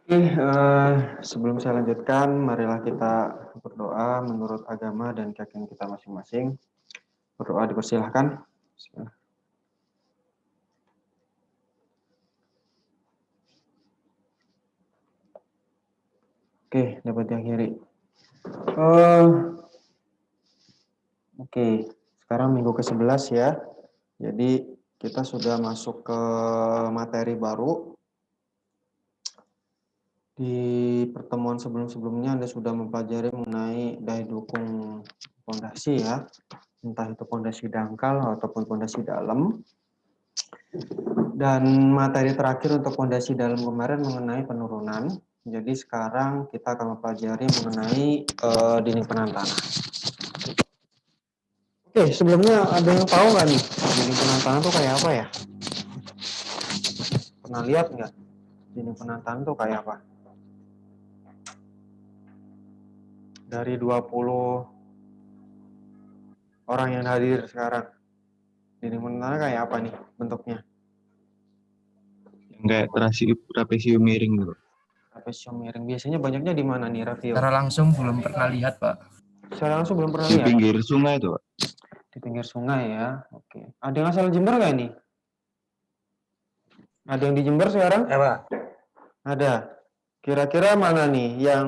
Oke, sebelum saya lanjutkan, marilah kita berdoa menurut agama dan keyakinan kita masing-masing. Berdoa dipersilahkan. Bismillah. Oke, dapat diakhiri. Oke, sekarang minggu ke-11 ya. Jadi kita sudah masuk ke materi baru. Di pertemuan sebelum-sebelumnya Anda sudah mempelajari mengenai daya dukung pondasi ya. Entah itu pondasi dangkal ataupun pondasi dalam. Dan materi terakhir untuk pondasi dalam kemarin mengenai penurunan. Jadi sekarang kita akan mempelajari mengenai dinding penahan tanah. Oke, sebelumnya ada yang tahu nggak nih dinding penahan tanah itu kayak apa ya? Pernah lihat nggak dinding penahan tanah itu kayak apa? Dari 20 orang yang hadir sekarang, dinding penahan tanah kayak apa nih bentuknya? Yang kayak trapesium miring gitu. Trapesium miring. Biasanya banyaknya di mana nih, Rafio? Secara langsung belum pernah lihat, Pak. Secara langsung belum pernah Di lihat? pinggir sungai tuh, Pak. Di pinggir sungai ya. Oke. Ada yang asal Jember nggak nih? Ada yang di Jember sekarang? Ya, Pak. Ada. Kira-kira mana nih yang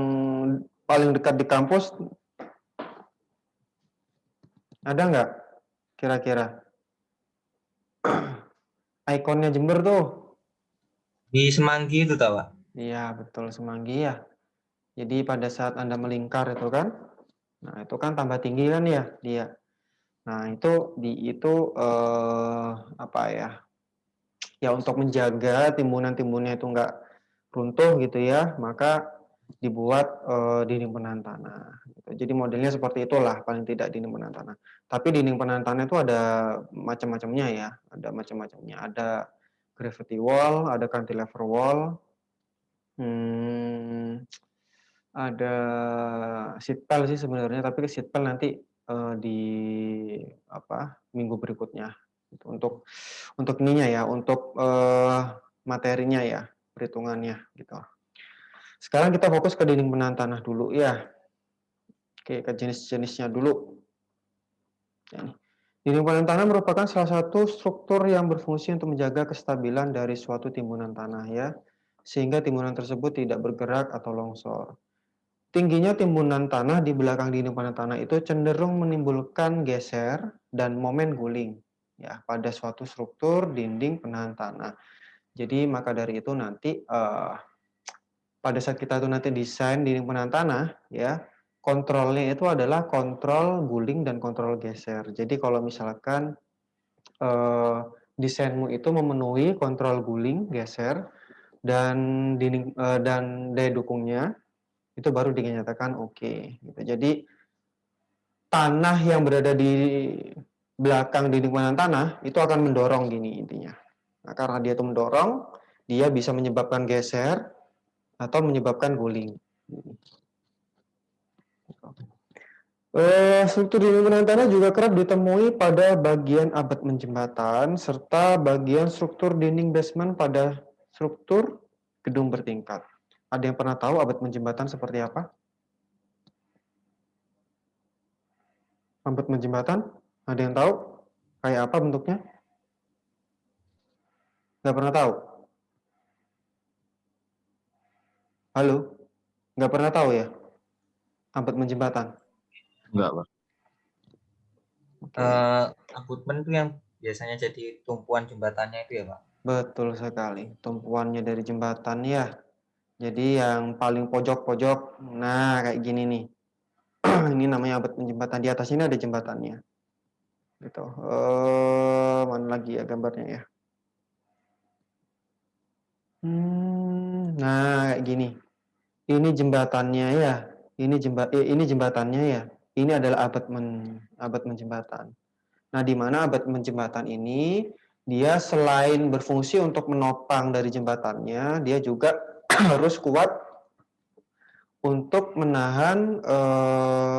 paling dekat di kampus? Ada nggak? Kira-kira. Ikonnya Jember tuh. Di Semanggi itu, tahu, Pak? Iya, betul, Semanggi ya. Jadi pada saat Anda melingkar itu kan, nah itu kan tambah tinggi kan ya dia. Nah itu apa ya? Ya untuk menjaga timbunannya itu nggak runtuh gitu ya, maka dibuat dinding penahan tanah. Gitu. Jadi modelnya seperti itulah paling tidak dinding penahan tanah. Tapi dinding penahan tanah itu ada macam-macamnya ya, ada macam-macamnya. Ada gravity wall, ada cantilever wall, ada sheet pile sih sebenarnya, tapi ke sheet pile nanti di apa minggu berikutnya. Gitu. Untuk ininya ya, untuk materinya ya, perhitungannya gitu. Sekarang kita fokus ke dinding penahan tanah dulu ya. Oke, ke jenis-jenisnya dulu. Ya, nih. Dinding penahan tanah merupakan salah satu struktur yang berfungsi untuk menjaga kestabilan dari suatu timbunan tanah ya, sehingga timbunan tersebut tidak bergerak atau longsor. Tingginya timbunan tanah di belakang dinding penahan tanah itu cenderung menimbulkan geser dan momen guling ya pada suatu struktur dinding penahan tanah. Jadi maka dari itu nanti pada saat kita tuh nanti desain dinding penahan tanah ya, kontrolnya itu adalah kontrol guling dan kontrol geser. Jadi kalau misalkan desainmu itu memenuhi kontrol guling, geser dan dan daya dukungnya itu baru dinyatakan oke. Gitu. Jadi tanah yang berada di belakang dinding penahan tanah itu akan mendorong gini intinya. Nah, karena dia itu mendorong, dia bisa menyebabkan geser atau menyebabkan guling. Struktur dinding penahan tanah juga kerap ditemui pada bagian abad menjembatan serta bagian struktur dinding basement pada struktur gedung bertingkat. Ada yang pernah tahu abad menjembatan seperti apa? Abad menjembatan? Ada yang tahu? Kayak apa bentuknya? Nggak pernah tahu? Halo? Nggak pernah tahu ya? Abad menjembatan? Enggak, Pak. Oke. Abutmen itu yang biasanya jadi tumpuan jembatannya itu ya, Pak? Betul sekali. Tumpuannya dari jembatan ya. Jadi yang paling pojok-pojok, nah kayak gini nih. Ini namanya abad menjembatan. Di atas ini ada jembatannya. Gitu. Mana lagi ya gambarnya ya? Nah kayak gini. Ini jembatannya ya. Ini jembatannya ya. Ini adalah abad menjembatan. Nah, di mana abad menjembatan ini dia selain berfungsi untuk menopang dari jembatannya, dia juga harus kuat untuk menahan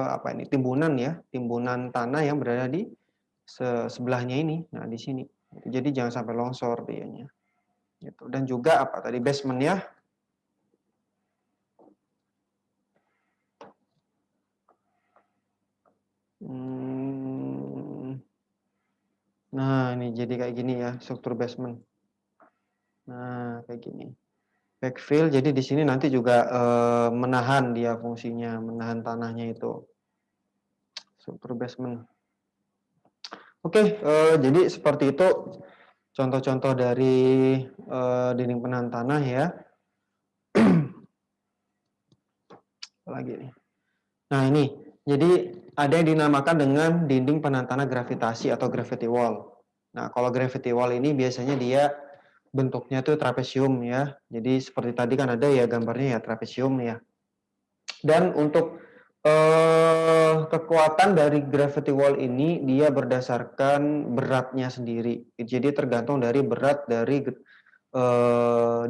apa ini timbunan ya, timbunan tanah yang berada di sebelahnya ini. Nah, di sini. Jadi jangan sampai longsor dianya. Gitu. Dan juga apa tadi basement ya. Nah, ini jadi kayak gini ya, struktur basement. Nah, kayak gini. Backfill, jadi di sini nanti juga, menahan dia fungsinya, menahan tanahnya itu, struktur basement. Oke, jadi seperti itu contoh-contoh dari, dinding penahan tanah ya. Apalagi nih. Nah ini, jadi ada yang dinamakan dengan dinding penahan tanah gravitasi atau gravity wall. Nah kalau gravity wall ini biasanya dia bentuknya tuh trapesium ya. Jadi seperti tadi kan ada ya gambarnya ya trapesium ya. Dan untuk kekuatan dari gravity wall ini dia berdasarkan beratnya sendiri. Jadi tergantung dari berat dari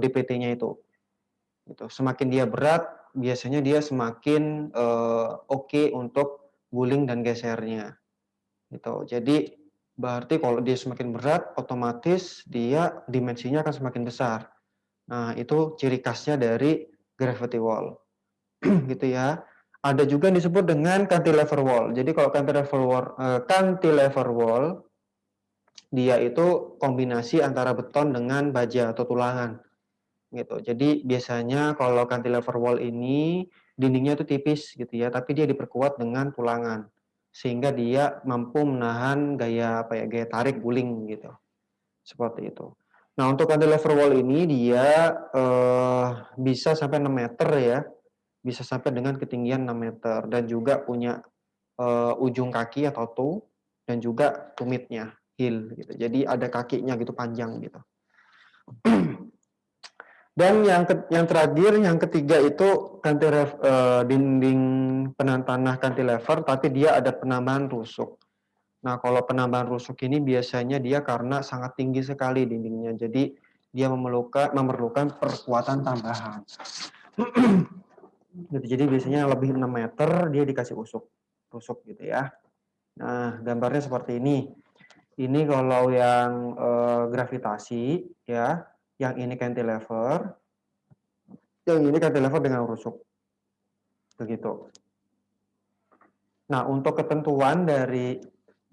DPT-nya itu. Gitu. Semakin dia berat, biasanya dia semakin oke untuk guling dan gesernya. Gitu. Jadi berarti kalau dia semakin berat, otomatis dia dimensinya akan semakin besar. Nah, itu ciri khasnya dari gravity wall. Gitu ya. Ada juga yang disebut dengan cantilever wall. Jadi kalau cantilever wall dia itu kombinasi antara beton dengan baja atau tulangan. Gitu. Jadi biasanya kalau cantilever wall ini dindingnya itu tipis gitu ya, tapi dia diperkuat dengan tulangan sehingga dia mampu menahan gaya apa ya, gaya tarik guling gitu. Seperti itu. Nah, untuk cantilever wall ini dia bisa sampai 6 meter ya. Bisa sampai dengan ketinggian 6 meter dan juga punya ujung kaki atau toe dan juga tumitnya, heel gitu. Jadi ada kakinya gitu panjang gitu. Dan yang terakhir, yang ketiga itu dinding penahan tanah cantilever, tapi dia ada penambahan rusuk. Nah, kalau penambahan rusuk ini biasanya dia karena sangat tinggi sekali dindingnya, jadi dia memerlukan perkuatan tambahan. Gitu, jadi biasanya lebih 6 meter dia dikasih rusuk gitu ya. Nah, gambarnya seperti ini. Ini kalau yang gravitasi ya, yang ini cantilever. Yang ini cantilever dengan rusuk. Begitu. Nah, untuk ketentuan dari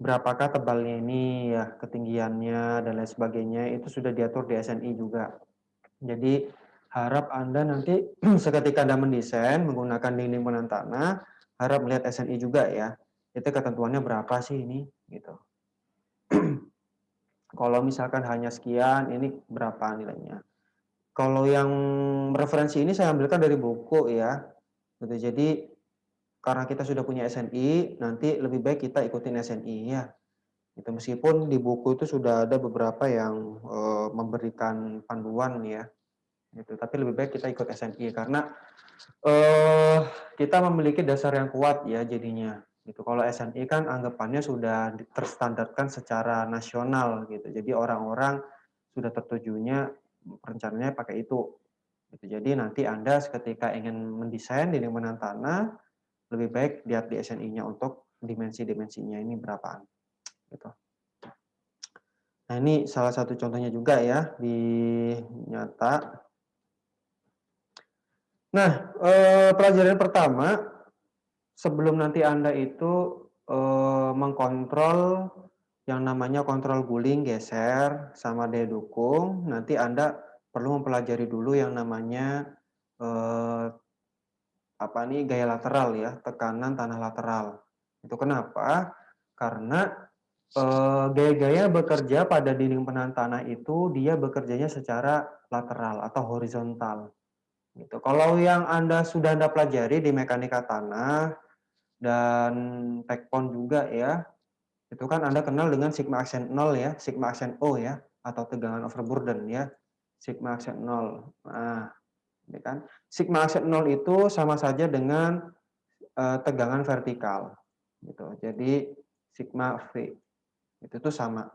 berapakah tebalnya ini ya, ketinggiannya dan lain sebagainya itu sudah diatur di SNI juga. Jadi harap Anda nanti seketika Anda mendesain menggunakan dinding penahan tanah, harap melihat SNI juga ya. Itu ketentuannya berapa sih ini gitu. Kalau misalkan hanya sekian, ini berapa nilainya. Kalau yang referensi ini saya ambilkan dari buku ya. Gitu. Jadi karena kita sudah punya SNI, nanti lebih baik kita ikutin SNI ya. Gitu. Meskipun di buku itu sudah ada beberapa yang memberikan panduan ya. Gitu. Tapi lebih baik kita ikut SNI karena kita memiliki dasar yang kuat ya jadinya. Gitu. Kalau SNI kan anggapannya sudah terstandarkan secara nasional gitu. Jadi orang-orang sudah tertujunya rencananya pakai itu. Gitu. Jadi nanti Anda ketika ingin mendesain dinding penahan tanah, lebih baik lihat di SNI-nya untuk dimensi-dimensinya ini berapaan. Gitu. Nah ini salah satu contohnya juga ya di nyata. Nah pelajaran pertama sebelum nanti Anda itu mengkontrol yang namanya kontrol guling, geser, sama daya dukung, nanti Anda perlu mempelajari dulu yang namanya gaya lateral ya, tekanan tanah lateral. Itu kenapa? Karena gaya-gaya bekerja pada dinding penahan tanah itu dia bekerjanya secara lateral atau horizontal. Gitu. Kalau yang sudah Anda pelajari di mekanika tanah dan tekton juga ya, itu kan Anda kenal dengan sigma aksen 0 ya, sigma aksen O ya, atau tegangan overburden ya, sigma aksen 0. Nah, ini kan sigma aksen 0 itu sama saja dengan tegangan vertikal. Gitu. Jadi sigma V itu tuh sama.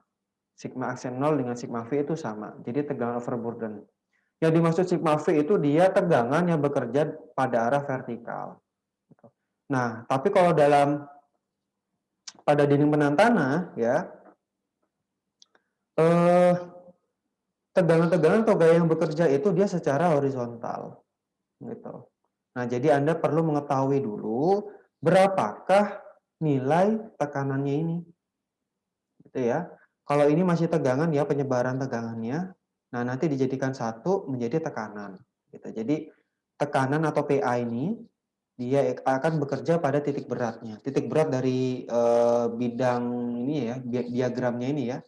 Sigma aksen 0 dengan sigma V itu sama. Jadi tegangan overburden. Yang dimaksud sigma V itu dia tegangan yang bekerja pada arah vertikal. Nah, tapi kalau pada dinding penahan tanah ya, tegangan-tegangan atau gaya yang bekerja itu dia secara horizontal. Gitu. Nah, jadi Anda perlu mengetahui dulu berapakah nilai tekanannya ini. Gitu ya. Kalau ini masih tegangan ya, penyebaran tegangannya. Nah, nanti dijadikan satu menjadi tekanan. Gitu. Jadi tekanan atau PA ini dia akan bekerja pada titik beratnya. Titik berat dari bidang ini ya, diagramnya ini ya.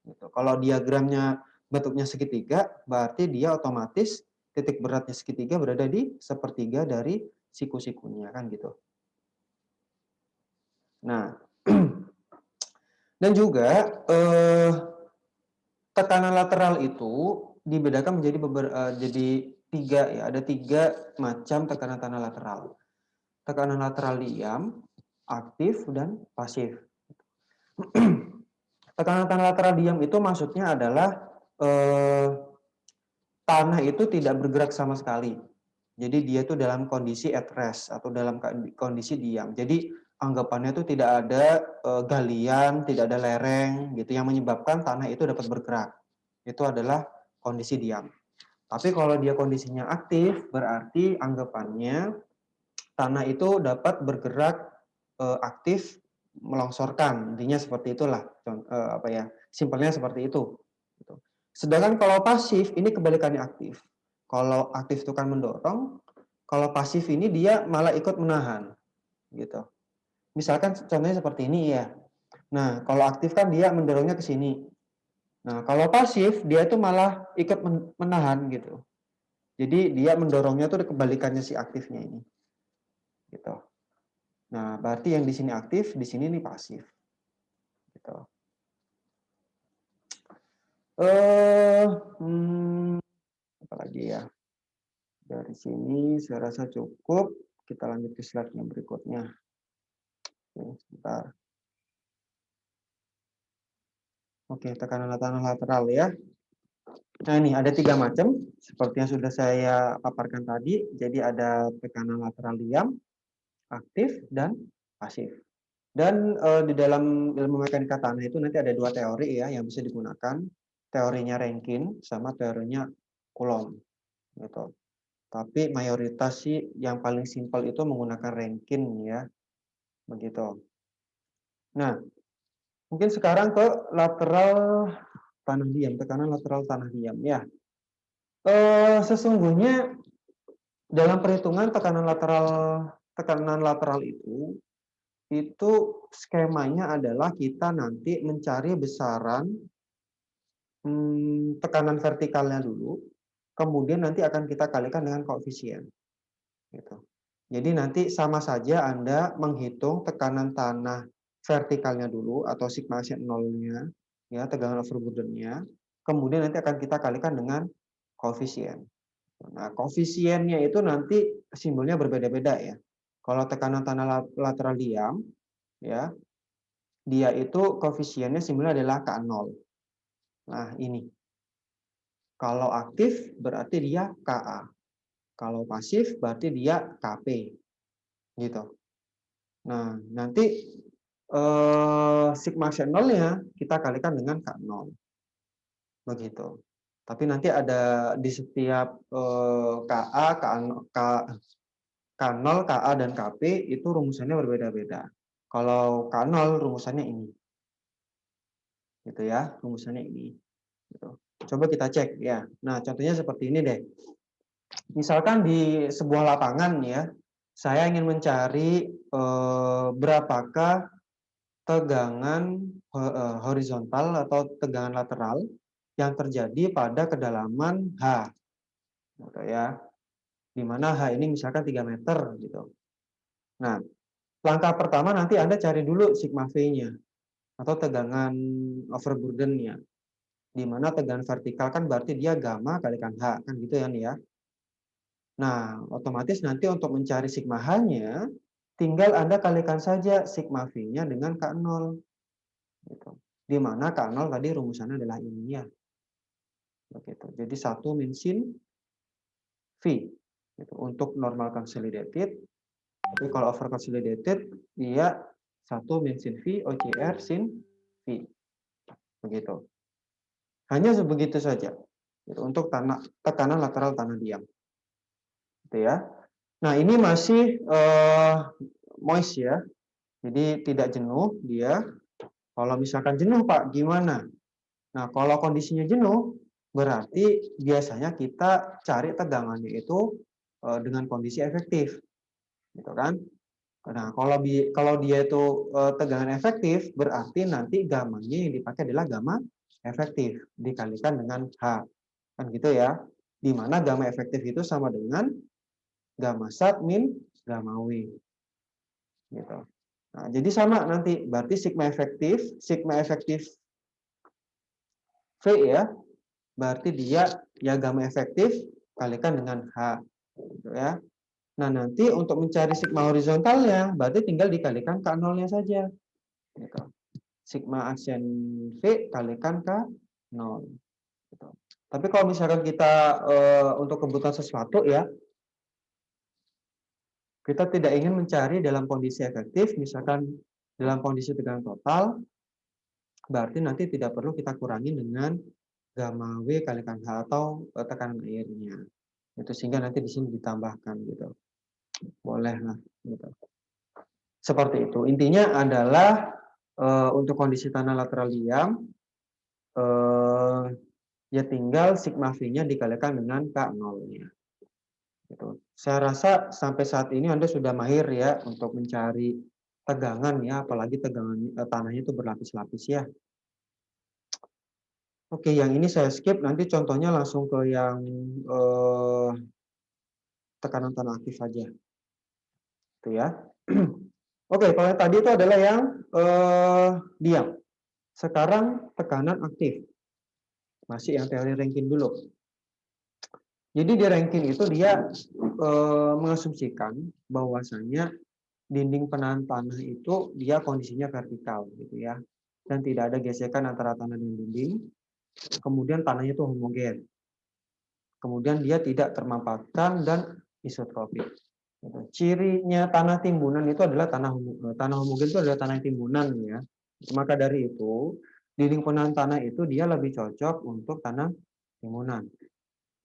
Gitu. Kalau diagramnya bentuknya segitiga, berarti dia otomatis titik beratnya segitiga berada di sepertiga dari siku-sikunya kan gitu. Nah, dan juga tekanan lateral itu dibedakan menjadi jadi tiga ya, ada tiga macam tekanan tanah lateral. Tekanan lateral diam, aktif, dan pasif. Tekanan tanah lateral diam itu maksudnya adalah tanah itu tidak bergerak sama sekali. Jadi dia itu dalam kondisi at rest atau dalam kondisi diam. Jadi anggapannya itu tidak ada galian, tidak ada lereng gitu yang menyebabkan tanah itu dapat bergerak. Itu adalah kondisi diam. Tapi kalau dia kondisinya aktif, berarti anggapannya tanah itu dapat bergerak aktif melongsorkan. Intinya seperti itulah. Apa ya? Simpelnya seperti itu. Sedangkan kalau pasif ini kebalikannya aktif. Kalau aktif itu kan mendorong, kalau pasif ini dia malah ikut menahan, gitu. Misalkan contohnya seperti ini ya. Nah, kalau aktif kan dia mendorongnya ke sini. Nah, kalau pasif dia itu malah ikut menahan gitu. Jadi dia mendorongnya tuh kebalikannya si aktifnya ini. Gitu. Nah, berarti yang di sini aktif, di sini nih pasif. Gitu. Apa lagi ya? Dari sini saya rasa cukup. Kita lanjut ke slide yang berikutnya. Oke, sebentar. Oke, tekanan tanah lateral ya. Nah, ini ada 3 macam seperti yang sudah saya paparkan tadi. Jadi ada tekanan lateral diam, aktif, dan pasif. Dan di dalam ilmu mekanika tanah itu nanti ada 2 teori ya yang bisa digunakan. Teorinya Rankine sama teorinya Coulomb. Gitu. Tapi mayoritas sih yang paling simpel itu menggunakan Rankine ya. Begitu. Nah, mungkin sekarang ke lateral tanah diam, tekanan lateral tanah diam ya. Sesungguhnya dalam perhitungan tekanan lateral itu skemanya adalah kita nanti mencari besaran tekanan vertikalnya dulu, kemudian nanti akan kita kalikan dengan koefisien. Gitu. Jadi nanti sama saja Anda menghitung tekanan tanah vertikalnya dulu atau sigma x nolnya, ya tegangan overburdennya, kemudian nanti akan kita kalikan dengan koefisien. Nah, koefisiennya itu nanti simbolnya berbeda-beda ya. Kalau tekanan tanah lateral diam, ya, dia itu koefisiennya simbolnya adalah K0. Nah, ini. Kalau aktif berarti dia Ka. Kalau pasif berarti dia Kp. Gitu. Nah, nanti sigma x0-nya kita kalikan dengan K0. Begitu. Tapi nanti ada di setiap Ka, K0, Ka, dan Kp itu rumusannya berbeda-beda. Kalau K0 rumusannya ini. Gitu ya, rumusannya ini. Gitu. Coba kita cek ya. Nah, contohnya seperti ini deh. Misalkan di sebuah lapangan ya, saya ingin mencari berapakah tegangan horizontal atau tegangan lateral yang terjadi pada kedalaman H. Gitu ya. Di mana H ini misalkan 3 meter gitu. Nah, langkah pertama nanti Anda cari dulu sigma V-nya atau tegangan overburden-nya. Di mana tegangan vertikal kan berarti dia gamma kalikan H, kan gitu ya nih ya. Nah, otomatis nanti untuk mencari sigma H-nya, tinggal Anda kalikan saja sigma V-nya dengan K0. Gitu. Di mana K0 tadi rumusannya adalah ini ya. Begitu. Jadi 1 min sin V. Gitu. Untuk normal consolidated. Tapi kalau over consolidated, dia 1 min sin V OCR sin V. Begitu. Hanya sebegitu saja. Gitu. Untuk tekanan lateral tanah diam. Gitu ya. Nah, ini masih moist ya. Jadi tidak jenuh dia. Kalau misalkan jenuh Pak, gimana? Nah, kalau kondisinya jenuh, berarti biasanya kita cari tegangannya itu dengan kondisi efektif, gitu kan? Nah, kalau dia itu tegangan efektif, berarti nanti gamanya yang dipakai adalah gamma efektif dikalikan dengan H. Kan gitu ya. Di mana gamma efektif itu sama dengan gamma sat min gamma W. Gitu. Nah, jadi sama nanti, berarti sigma efektif V ya, berarti dia ya gamma efektif kalikan dengan H. Gitu ya. Nah, nanti untuk mencari sigma horizontalnya, berarti tinggal dikalikan K0-nya saja. Gitu. Sigma aksen V kalikan K0. Gitu. Tapi kalau misalkan kita untuk kebutuhan sesuatu ya, kita tidak ingin mencari dalam kondisi efektif, misalkan dalam kondisi tegangan total, berarti nanti tidak perlu kita kurangi dengan gamma W kalikan H atau tekanan airnya. Itu sehingga nanti di sini ditambahkan gitu. Boleh lah gitu. Seperti itu. Intinya adalah untuk kondisi tanah lateral diam ya tinggal sigma V-nya dikalikan dengan K0-nya. Gitu. Saya rasa sampai saat ini Anda sudah mahir ya untuk mencari tegangan ya, apalagi tegangan tanahnya itu berlapis-lapis ya. Oke, yang ini saya skip, nanti contohnya langsung ke yang tekanan tanah aktif aja. Itu ya. Oke, kalau yang tadi itu adalah yang diam. Sekarang tekanan aktif. Masih yang teori Rankine dulu. Jadi di Rankine itu dia mengasumsikan bahwasanya dinding penahan tanah itu dia kondisinya vertikal gitu ya. Dan tidak ada gesekan antara tanah dan dinding. Kemudian tanahnya itu homogen. Kemudian dia tidak termampatkan dan isotropik. Gitu. Cirinya tanah timbunan itu adalah tanah homogen itu adalah tanah timbunan ya. Maka dari itu dinding penahan tanah itu dia lebih cocok untuk tanah timbunan.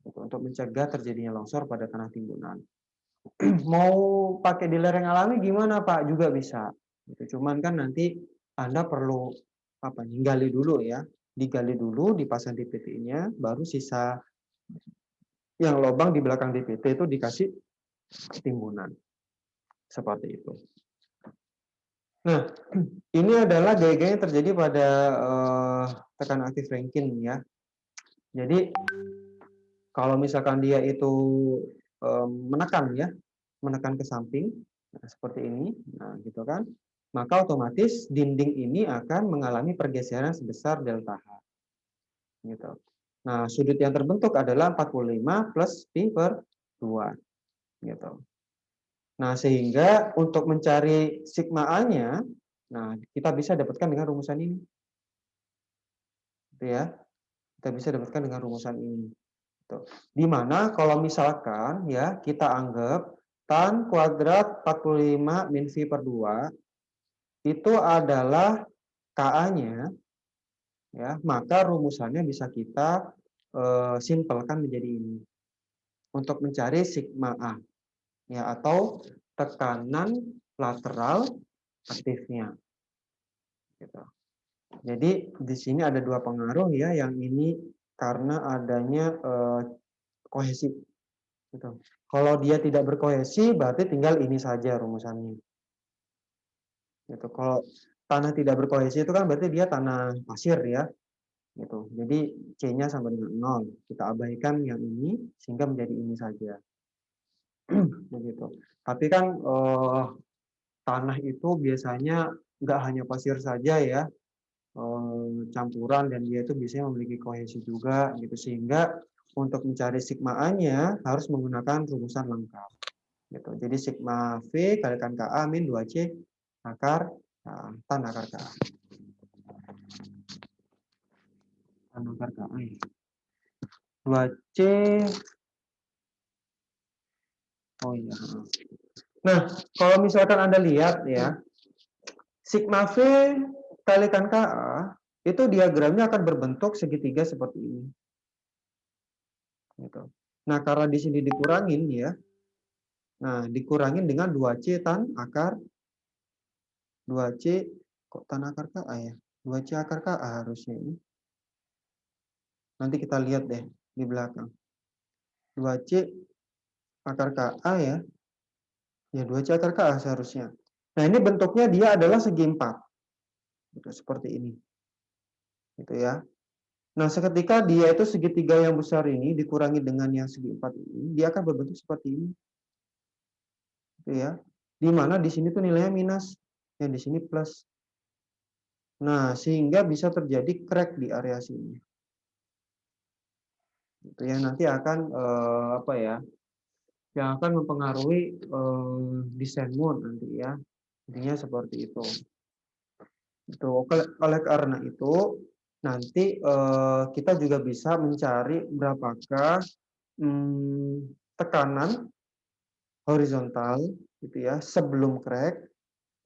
Gitu, untuk mencegah terjadinya longsor pada tanah timbunan. Mau pakai di lereng alami gimana Pak? Juga bisa. Gitu. Cuman kan nanti Anda perlu gali dulu ya. Digali dulu, dipasang DPT-nya, baru sisa yang lubang di belakang DPT itu dikasih timbunan. Seperti itu. Nah, ini adalah gaya-gaya yang terjadi pada tekanan aktif Rankine ya. Jadi kalau misalkan dia itu menekan ke samping, nah, seperti ini, nah gitu kan, maka otomatis dinding ini akan mengalami pergeseran sebesar delta H. Gitu. Nah, sudut yang terbentuk adalah 45 plus pi per 2. Gitu. Nah, sehingga untuk mencari sigma A-nya, nah kita bisa dapatkan dengan rumusan ini. Gitu ya. Kita bisa dapatkan dengan rumusan ini. Gitu. Di mana kalau misalkan ya kita anggap tan kuadrat 45 min V per 2 itu adalah KA-nya, ya, maka rumusannya bisa kita simpelkan menjadi ini. Untuk mencari sigma A, ya, atau tekanan lateral aktifnya. Gitu. Jadi di sini ada dua pengaruh ya, yang ini karena adanya kohesi. Gitu. Kalau dia tidak berkohesi, berarti tinggal ini saja rumusannya. Gitu. Kalau tanah tidak berkohesi itu kan berarti dia tanah pasir ya. Gitu. Jadi C-nya sama dengan 0. Kita abaikan yang ini sehingga menjadi ini saja. Begitu. Tapi kan tanah itu biasanya nggak hanya pasir saja ya, campuran, dan dia itu biasanya memiliki kohesi juga gitu, sehingga untuk mencari sigma A-nya harus menggunakan rumusan lengkap. Gitu. Jadi sigma V kalikan KA min 2C akar tan akar KA. Tan akar KA ya. 2C. Oh iya. Nah, kalau misalkan Anda lihat ya, sigma V kalikan KA itu diagramnya akan berbentuk segitiga seperti ini. Gitu. Nah, karena di sini dikurangin ya. Nah, dikurangin dengan 2C tan akar 2C, kok tan akar KA ya? 2C akar KA harusnya ini. Nanti kita lihat deh di belakang. 2C akar KA ya. Ya 2C akar KA seharusnya. Nah ini bentuknya dia adalah segi 4. Gitu, seperti ini. Gitu ya. Nah seketika dia itu segitiga yang besar ini dikurangi dengan yang segi 4 ini, dia akan berbentuk seperti ini. Gitu ya. Di mana di sini tuh nilainya minus, yang di sini plus. Nah, sehingga bisa terjadi crack di area sini. Itu yang nanti akan apa ya? Yang akan mempengaruhi desain mode nanti ya. Intinya seperti itu. Itu oleh karena itu nanti kita juga bisa mencari berapakah tekanan horizontal gitu ya sebelum crack.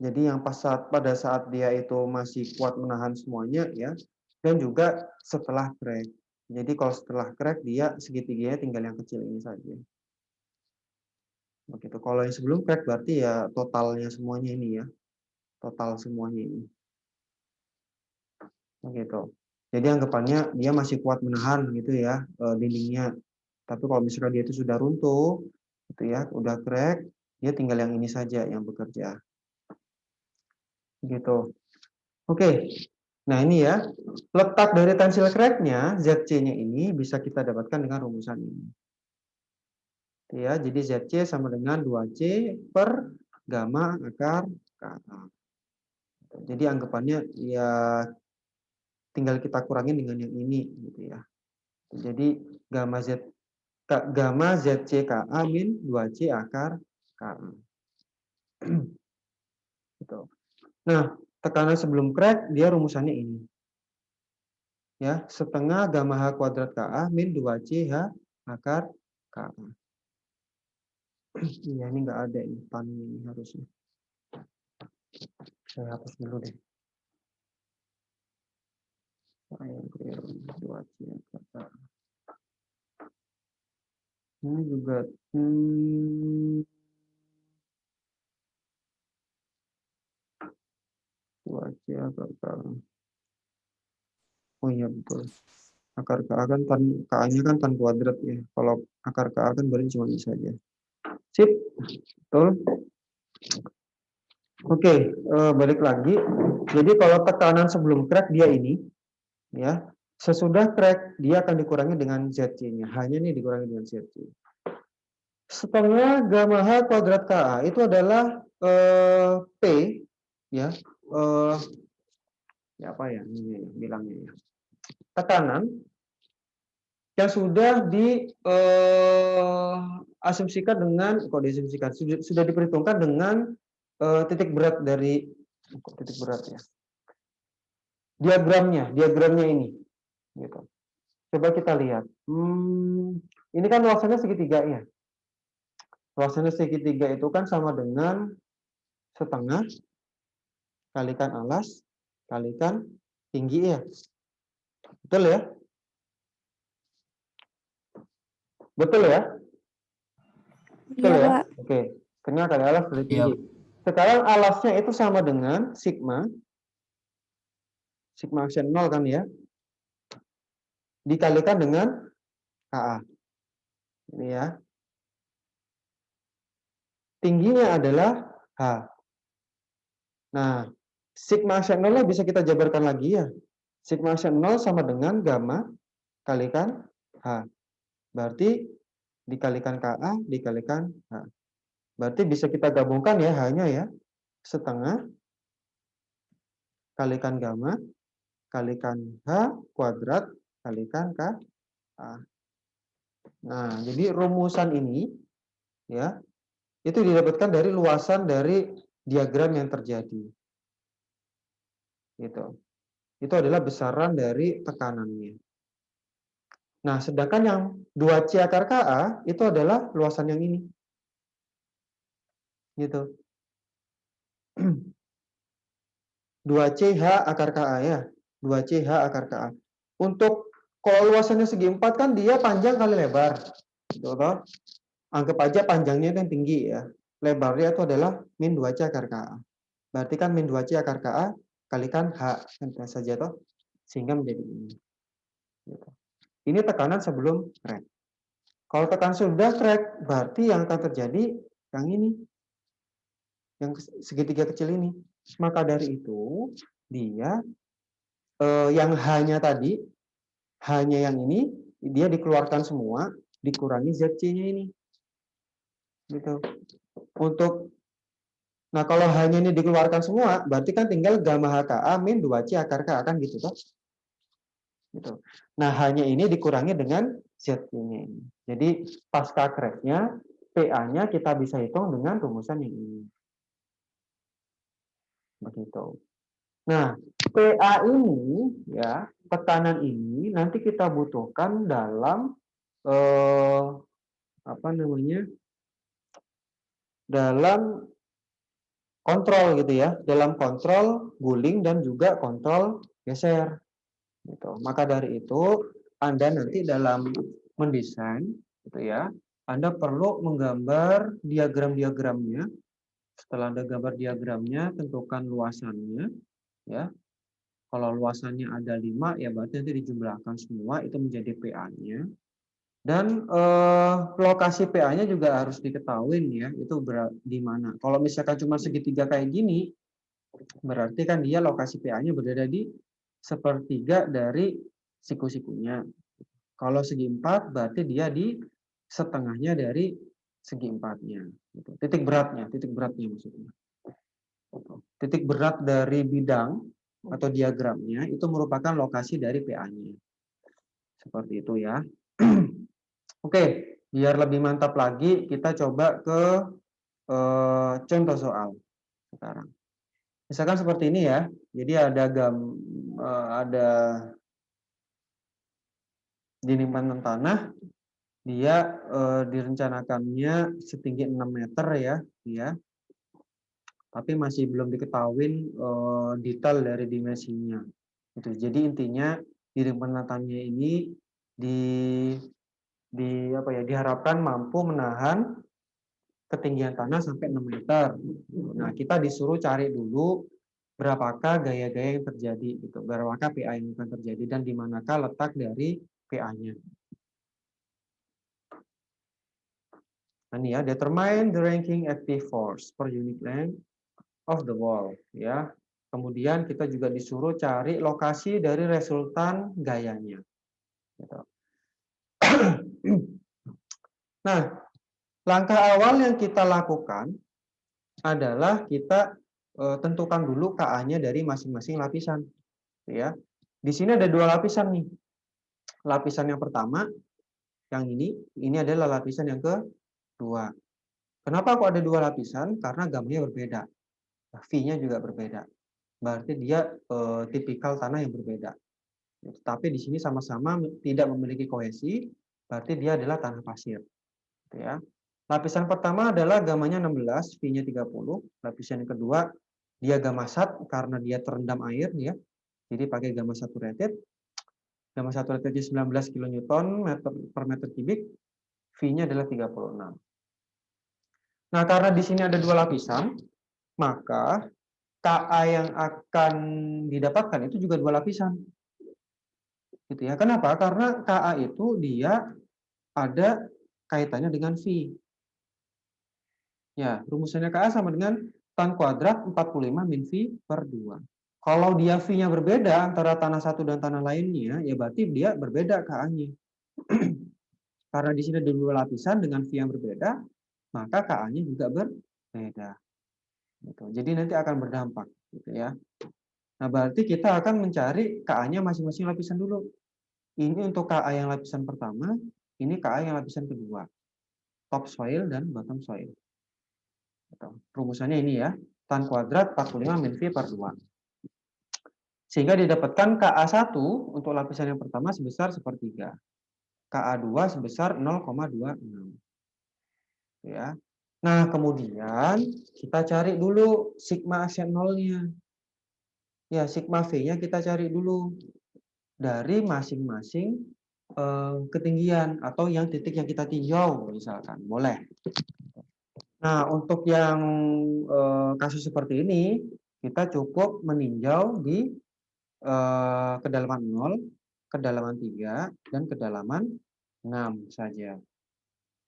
Jadi yang pada saat dia itu masih kuat menahan semuanya ya, dan juga setelah crack. Jadi kalau setelah crack dia segitiganya tinggal yang kecil ini saja. Begitu. Kalau yang sebelum crack berarti ya totalnya semuanya ini ya, total semuanya ini. Begitu. Jadi anggapannya dia masih kuat menahan gitu ya dindingnya. Tapi kalau misalkan dia itu sudah runtuh, gitu ya, udah crack, dia tinggal yang ini saja yang bekerja. Gitu. Oke. Nah, ini ya. Letak dari tensil crack-nya, ZC-nya ini bisa kita dapatkan dengan rumusan ini. Ya, jadi ZC sama dengan 2C per gamma akar KA. Jadi anggapannya ya tinggal kita kurangin dengan yang ini gitu ya. Jadi gamma ZC KA min 2C akar KA. Gitu. Nah, tekanan sebelum crack dia rumusannya ini. Ya, setengah gamma H kuadrat KA min 2C H akar KA. Iya, ini nggak ada ini tan ini harusnya. Saya hapus dulu deh. Saya 2C akar KA. Ini juga 2C akar KA. Oh iya betul. Akar KA kan KA-nya kan tan kuadrat ya. Kalau akar KA kan berarti cuma ini saja. Sip. Betul. Oke, balik lagi. Jadi kalau tekanan sebelum crack dia ini ya. Sesudah crack dia akan dikurangi dengan ZC-nya. Hanya nih dikurangi dengan ZC. Setengah gamma H kuadrat KA itu adalah P ya. Ya apa ya ini bilangnya ya. Tekanan yang sudah diasumsikan dengan diasumsikan sudah diperhitungkan dengan titik berat dari titik berat ya. Diagramnya ini gitu. Coba kita lihat. Ini kan luasannya segitiga ya. Luasannya segitiga itu kan sama dengan setengah kalikan alas kalikan tinggi ya. Betul ya? Betul ya? Betul Iya, ya? Pak. Oke. Setengah kali alas kali tinggi. Iya. Sekarang alasnya itu sama dengan sigma aksen 0 kan ya? Dikalikan dengan KA. Ini ya. Tingginya adalah H. Nah, sigma aksen 0 bisa kita jabarkan lagi ya. Sigma aksen 0 sama dengan gamma kalikan H. Berarti dikalikan KA dikalikan H. Berarti bisa kita gabungkan ya hanya ya. Setengah kalikan gamma kalikan H kuadrat kalikan KA. Nah, jadi rumusan ini ya itu didapatkan dari luasan dari diagram yang terjadi. Gitu. Itu adalah besaran dari tekanannya. Nah, sedangkan yang 2C akar KA itu adalah luasan yang ini. Gitu. 2CH akar KA ya. 2CH akar KA. Untuk kalau luasannya segi 4 kan dia panjang kali lebar. Gitu toh. Anggap aja panjangnya itu yang tinggi ya. Lebarnya itu adalah min 2C akar KA. Berarti kan min 2C akar KA kalikan H kan saja toh, sehingga menjadi ini. Gitu. Ini tekanan sebelum crack. Kalau tekanan sudah crack, berarti yang akan terjadi yang ini, yang segitiga kecil ini. Maka dari itu, dia yang hanya tadi, hanya yang ini, dia dikeluarkan semua, dikurangi ZC-nya ini. Gitu. Nah, kalau hanya ini dikeluarkan semua, berarti kan tinggal gamma HKA min 2C akar KA kan gitu toh. Gitu. Nah, hanya ini dikurangi dengan Z-nya ini. Jadi, pasca crack-nya, PA-nya kita bisa hitung dengan rumusan yang ini. Begitu. Nah, PA ini, ya, tekanan ini nanti kita butuhkan dalam, apa namanya, dalam kontrol gitu ya, dalam kontrol guling dan juga kontrol geser. Gitu. Maka dari itu Anda nanti dalam mendesain gitu ya, Anda perlu menggambar diagram-diagramnya. Setelah Anda gambar diagramnya, tentukan luasannya ya. Kalau luasannya ada 5 ya berarti nanti dijumlahkan semua itu menjadi PA-nya. Dan lokasi PA-nya juga harus diketahui ya, itu di mana. Kalau misalkan cuma segitiga kayak gini, berarti kan dia lokasi PA-nya berada di sepertiga dari siku-sikunya. Kalau segi 4, berarti dia di setengahnya dari segi 4-nya. Titik beratnya maksudnya. Titik berat dari bidang atau diagramnya itu merupakan lokasi dari PA-nya. Seperti itu ya. Oke, biar lebih mantap lagi, kita coba ke contoh soal sekarang. Misalkan seperti ini ya. Jadi ada dinding panel tanah, dia direncanakannya setinggi 6 meter ya. Tapi masih belum diketahui detail dari dimensinya. Gitu. Jadi intinya dinding panel tanahnya ini diharapkan mampu menahan ketinggian tanah sampai 6 meter. Nah, kita disuruh cari dulu berapakah gaya-gaya yang terjadi gitu. Berapakah PA yang akan terjadi dan di manakah letak dari PA-nya. Nah, ini ya, determine the ranking active force per unit length of the wall ya. Kemudian kita juga disuruh cari lokasi dari resultan gayanya. Gitu. Nah, langkah awal yang kita lakukan adalah kita tentukan dulu KA-nya dari masing-masing lapisan. Ya, di sini ada 2 lapisan nih. Lapisan yang pertama, yang ini adalah lapisan yang kedua. Kenapa kok ada 2 lapisan? Karena gambarnya berbeda. V-nya juga berbeda. Berarti dia tipikal tanah yang berbeda. Tapi di sini sama-sama tidak memiliki kohesi, berarti dia adalah tanah pasir. Gitu ya. Lapisan pertama adalah gamanya 16, V-nya 30. Lapisan yang kedua, dia gamma sat karena dia terendam air ya. Jadi pakai gamma saturated. Gamma saturated 19 kN per meter kubik, V-nya adalah 36. Nah, karena di sini ada 2 lapisan, maka KA yang akan didapatkan itu juga 2 lapisan. Gitu ya. Kenapa? Karena KA itu dia ada kaitannya dengan V. Ya, rumusannya KA sama dengan tan kuadrat 45 min V per 2. Kalau dia V-nya berbeda antara tanah satu dan tanah lainnya, ya berarti dia berbeda KA-nya. Karena di sini ada 2 lapisan dengan V yang berbeda, maka KA-nya juga berbeda. Gitu. Jadi nanti akan berdampak. Gitu ya. Nah, berarti kita akan mencari KA-nya masing-masing lapisan dulu. Ini untuk KA yang lapisan pertama, ini KA yang lapisan kedua. Top soil dan bottom soil. Rumusannya ini ya, tan kuadrat 45 min V per 2. Sehingga didapatkan KA1 untuk lapisan yang pertama sebesar sepertiga. KA2 sebesar 0,26. Ya. Nah, kemudian kita cari dulu sigma AC0-nya. Ya, sigma V-nya kita cari dulu dari masing-masing ketinggian atau yang titik yang kita tinjau misalkan. Boleh. Nah, untuk yang kasus seperti ini, kita cukup meninjau di kedalaman 0, kedalaman 3, dan kedalaman 6 saja.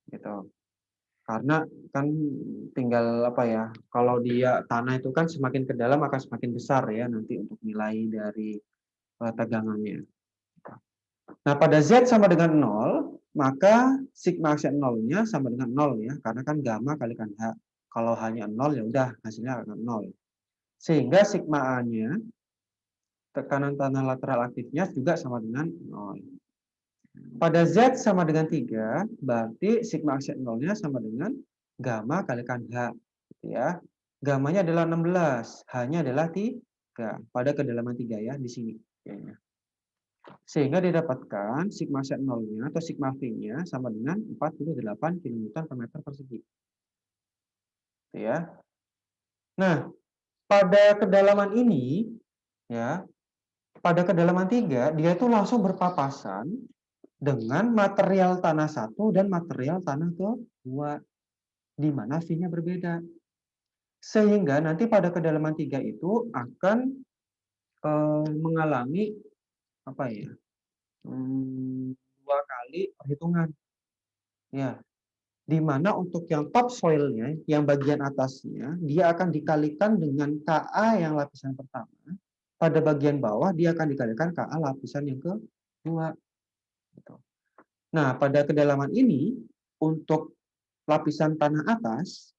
Gitu. Karena kan tinggal apa ya, kalau dia tanah itu kan semakin ke dalam akan semakin besar ya nanti untuk nilai dari tegangannya. Nah, pada Z sama dengan 0, maka sigma aksen 0-nya sama dengan 0 ya, karena kan gamma kalikan H. Kalau hanya 0 ya udah hasilnya akan 0. Sehingga sigma A-nya, tekanan tanah lateral aktifnya juga sama dengan 0. Pada Z sama dengan 3, berarti sigma aksen 0-nya sama dengan gamma kalikan H. Gitu ya. Gammanya adalah 16, H-nya adalah 3. Pada kedalaman 3 ya, di sini. Sehingga didapatkan sigma Z 0-nya atau sigma V-nya sama dengan 48 kN per meter persegi. Ya. Nah, pada kedalaman ini, ya, pada kedalaman 3, dia itu langsung berpapasan dengan material tanah 1 dan material tanah kedua, di mana V-nya berbeda. Sehingga nanti pada kedalaman 3 itu akan mengalami apa ya? 2 kali perhitungan. Ya, di mana untuk yang top soil-nya, yang bagian atasnya, dia akan dikalikan dengan KA yang lapisan pertama. Pada bagian bawah, dia akan dikalikan KA lapisan yang kedua. Nah, pada kedalaman ini, untuk lapisan tanah atas,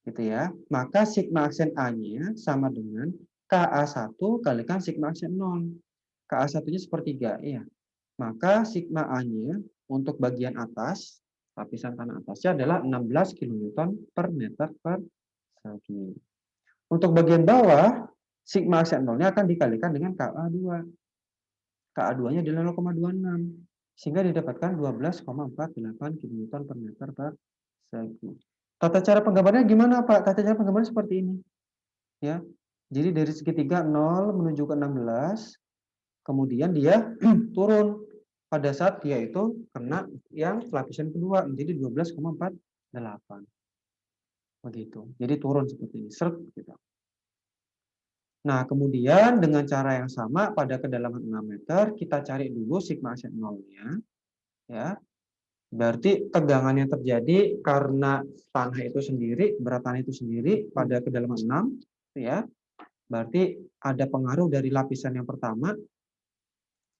gitu ya, maka sigma aksen A-nya sama dengan KA1 kalikan sigma aksen 0. KA1-nya sepertiga, ya. Maka sigma A-nya untuk bagian atas, lapisan tanah atasnya adalah 16 kN per meter persegi. Untuk bagian bawah, sigma aksen 0-nya akan dikalikan dengan KA2. KA2-nya adalah 0,26. Sehingga didapatkan 12,48 kN per meter persegi. Tata cara penggambarannya gimana, Pak? Tata cara penggambaran seperti ini. Ya. Jadi dari segitiga 0 menuju ke 16, kemudian dia turun pada saat dia itu kena yang lapisan kedua menjadi 12,48. Begitu. Jadi turun seperti ini. Seret gitu. Nah, kemudian dengan cara yang sama pada kedalaman 6 meter kita cari dulu sigma aksen 0-nya ya. Berarti tegangan yang terjadi karena tanah itu sendiri, berat tanah itu sendiri pada kedalaman 6 ya. Berarti ada pengaruh dari lapisan yang pertama.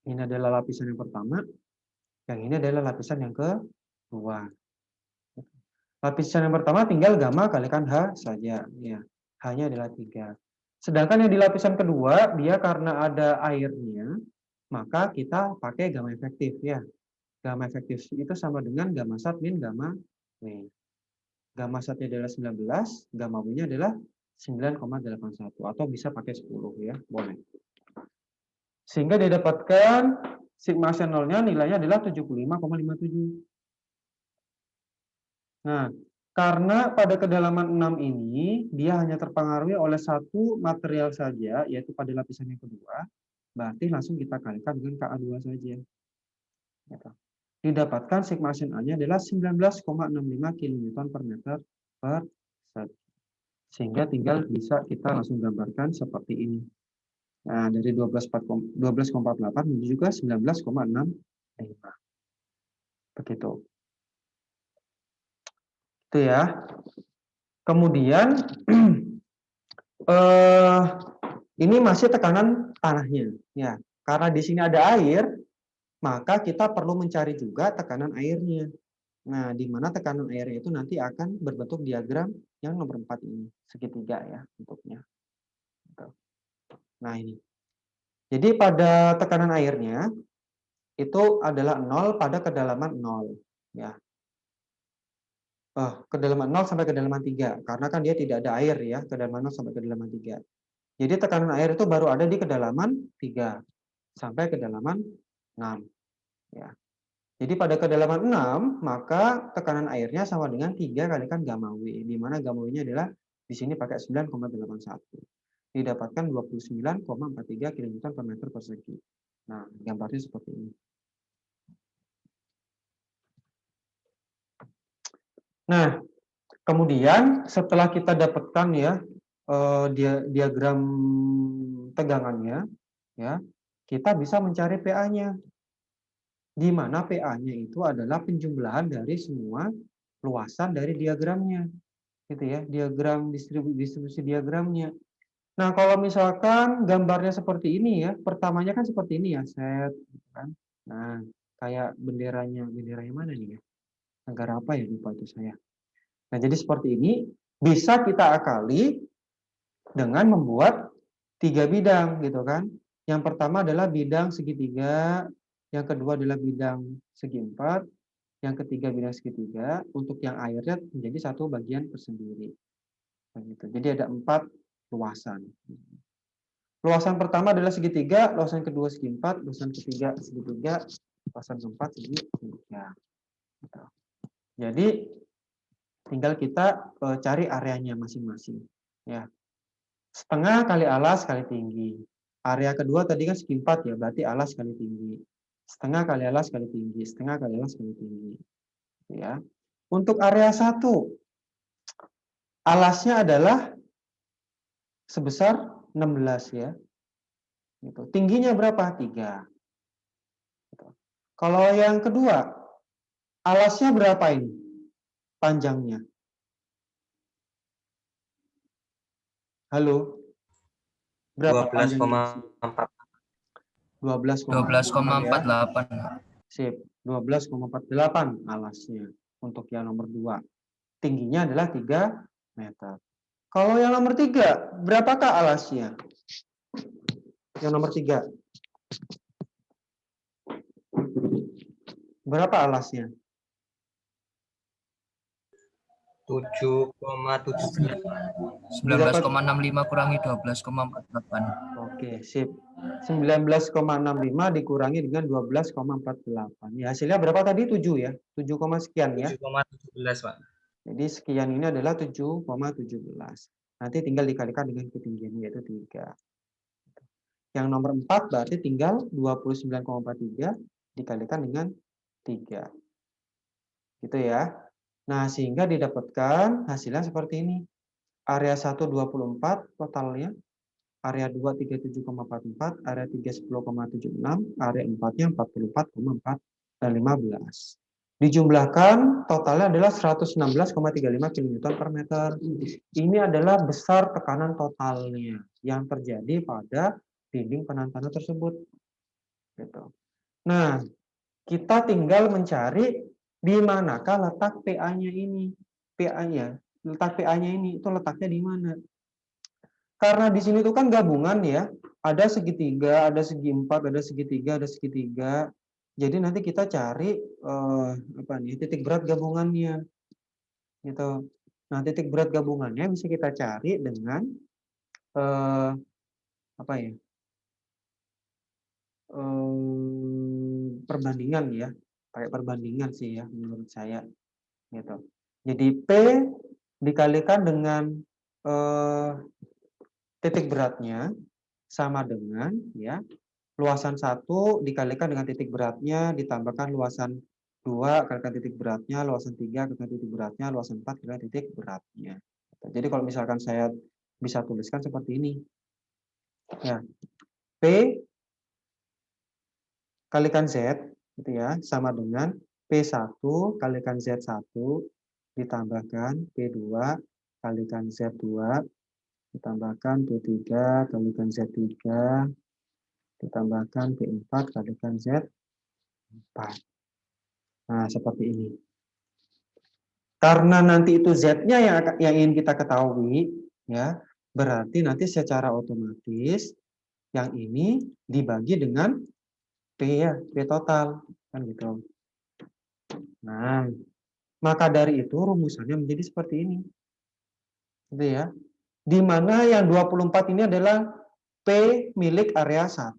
Ini adalah lapisan yang pertama. Yang ini adalah lapisan yang kedua. Lapisan yang pertama tinggal gamma kalikan H saja. Ya, H-nya adalah 3. Sedangkan yang di lapisan kedua, dia karena ada airnya, maka kita pakai gamma efektif. Ya. Gamma efektif itu sama dengan gamma sat min gamma W. Gamma satnya adalah 19, gamma W-nya adalah 9,81. Atau bisa pakai 10 ya, boleh. Sehingga didapatkan sigma aksen 0-nya nilainya adalah 75,57. Nah, karena pada kedalaman 6 ini, dia hanya terpengaruhi oleh satu material saja, yaitu pada lapisan yang kedua, berarti langsung kita kalikan dengan KA2 saja. Didapatkan sigma aksen A-nya adalah 19,65 kN per meter persegi. Sehingga tinggal bisa kita langsung gambarkan seperti ini. Nah, dari 12,48 menuju ke 19,65. Begitu. Itu ya. Kemudian ini masih tekanan tanahnya, ya. Karena di sini ada air, maka kita perlu mencari juga tekanan airnya. Nah, di mana tekanan airnya itu nanti akan berbentuk diagram yang nomor 4 ini, segitiga ya bentuknya. Nah, ini. Jadi pada tekanan airnya itu adalah 0 pada kedalaman 0, ya. Kedalaman 0 sampai kedalaman 3, karena kan dia tidak ada air ya, kedalaman 0 sampai kedalaman 3. Jadi tekanan air itu baru ada di kedalaman 3 sampai kedalaman 6. Ya. Jadi pada kedalaman 6, maka tekanan airnya sama dengan 3 kalikan gamma W, di mana gamma W-nya adalah di sini pakai 9,81. Didapatkan 29,43 kN per meter persegi. Nah, gambarnya seperti ini. Nah, kemudian setelah kita dapatkan ya diagram tegangannya, ya, kita bisa mencari PA-nya. Di mana PA-nya itu adalah penjumlahan dari semua luasan dari diagramnya, gitu ya, diagram distribusi diagramnya. Nah, kalau misalkan gambarnya seperti ini ya, pertamanya kan seperti ini ya, set, gitu kan. Nah, kayak benderanya mana nih ya? Negara apa ya, lupa itu saya. Nah, jadi seperti ini bisa kita akali dengan membuat 3 bidang gitu kan. Yang pertama adalah bidang segitiga, yang kedua adalah bidang segi empat, yang ketiga bidang segitiga, untuk yang airnya menjadi satu bagian tersendiri. Begitu. Jadi ada 4 luasan. Luasan pertama adalah segitiga, luasan kedua segi empat, luasan ketiga segitiga, luasan keempat segitiga. Gitu. Jadi tinggal kita cari areanya masing-masing. Ya. Setengah kali alas kali tinggi. Area kedua tadi kan segi 4 ya, berarti alas kali tinggi. Setengah kali alas kali tinggi, setengah kali alas kali tinggi. Ya. Untuk area 1, alasnya adalah sebesar 16 ya. Gitu. Tingginya berapa? 3. Gitu. Kalau yang kedua, alasnya berapa ini? Panjangnya. Halo? Berapa panjangnya? 12,4. 12,48. Sip. 12,48 alasnya untuk yang nomor 2. Tingginya adalah 3 meter. Kalau yang nomor 3, berapakah alasnya? Yang nomor 3. Berapa alasnya? 7,17. 19,65 kurangi 12,48. Oke, sip. 19,65 dikurangi dengan 12,48. Ya, hasilnya berapa tadi? 7 ya? 7, sekian ya? 7,17, Pak. Jadi sekian ini adalah 7,17. Nanti tinggal dikalikan dengan ketinggiannya yaitu 3. Yang nomor 4 berarti tinggal 29,43 dikalikan dengan 3. Gitu ya. Nah, sehingga didapatkan hasilnya seperti ini. Area 1 24 totalnya, area 2 37,44, area 3 10,76, area 4-nya 44,4 dan 15. Dijumlahkan totalnya adalah 116,35 kN per meter. Ini adalah besar tekanan totalnya yang terjadi pada dinding penantana tersebut. Gitu. Nah, kita tinggal mencari di manakah letak PA-nya ini. PA-nya, letak PA-nya ini itu letaknya di mana? Karena di sini tuh kan gabungan ya, ada segitiga, ada segi empat, ada segitiga, ada segitiga. Jadi nanti kita cari titik berat gabungannya, gitu. Nah, titik berat gabungannya bisa kita cari dengan perbandingan ya, pakai perbandingan sih ya menurut saya, gitu. Jadi P dikalikan dengan titik beratnya sama dengan ya luasan 1 dikalikan dengan titik beratnya ditambahkan luasan 2 kalikan titik beratnya, luasan 3 kalikan titik beratnya, luasan 4 kalikan titik beratnya. Jadi kalau misalkan saya bisa tuliskan seperti ini. Ya. P kalikan Z gitu ya, sama dengan P1 kalikan Z1 ditambahkan P2 kalikan Z2 ditambahkan P3 kalikan Z3 ditambahkan P4 kalikan Z4. Nah, seperti ini. Karena nanti itu Z-nya yang ingin kita ketahui, ya, berarti nanti secara otomatis yang ini dibagi dengan P ya, P total, kan gitu. Nah, maka dari itu rumusannya menjadi seperti ini. Gitu ya. Di mana yang 24 ini adalah P milik area 1.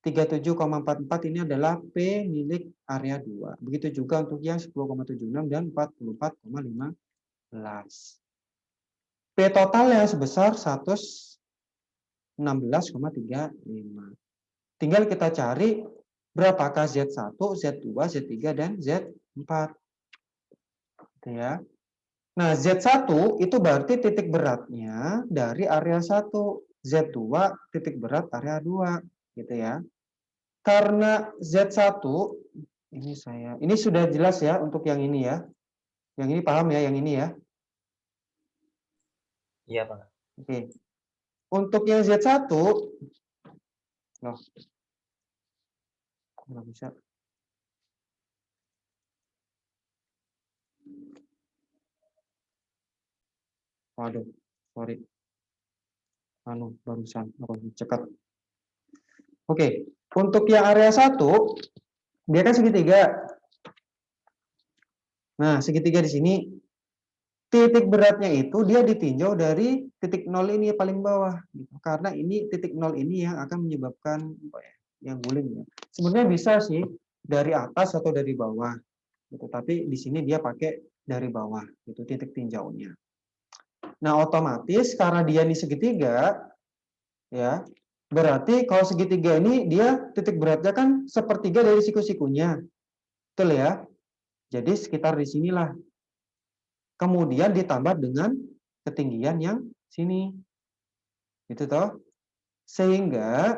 37,44 ini adalah P milik area 2. Begitu juga untuk yang 10,76 dan 44,15. P totalnya sebesar 116,35. Tinggal kita cari berapakah Z1, Z2, Z3, dan Z4. Gitu ya. Nah, Z1 itu berarti titik beratnya dari area 1. Z2 titik berat area 2, gitu ya. Karena Z1 ini sudah jelas ya untuk yang ini ya. Yang ini paham ya, yang ini ya. Iya, Pak. Oke. Untuk yang Z1 loh. Nggak bisa. Waduh, sorry. Barusan aku cekat. Oke, untuk yang area 1 dia kan segitiga. Nah, segitiga di sini titik beratnya itu dia ditinjau dari titik 0 ini paling bawah gitu. Karena ini titik 0 ini yang akan menyebabkan yang guling ya. Sebenarnya bisa sih dari atas atau dari bawah gitu. Tapi di sini dia pakai dari bawah gitu titik tinjaunya. Nah, otomatis karena dia ini segitiga ya, berarti kalau segitiga ini dia titik beratnya kan sepertiga dari siku-sikunya. Betul ya? Jadi sekitar di sinilah. Kemudian ditambah dengan ketinggian yang sini. Gitu toh. Sehingga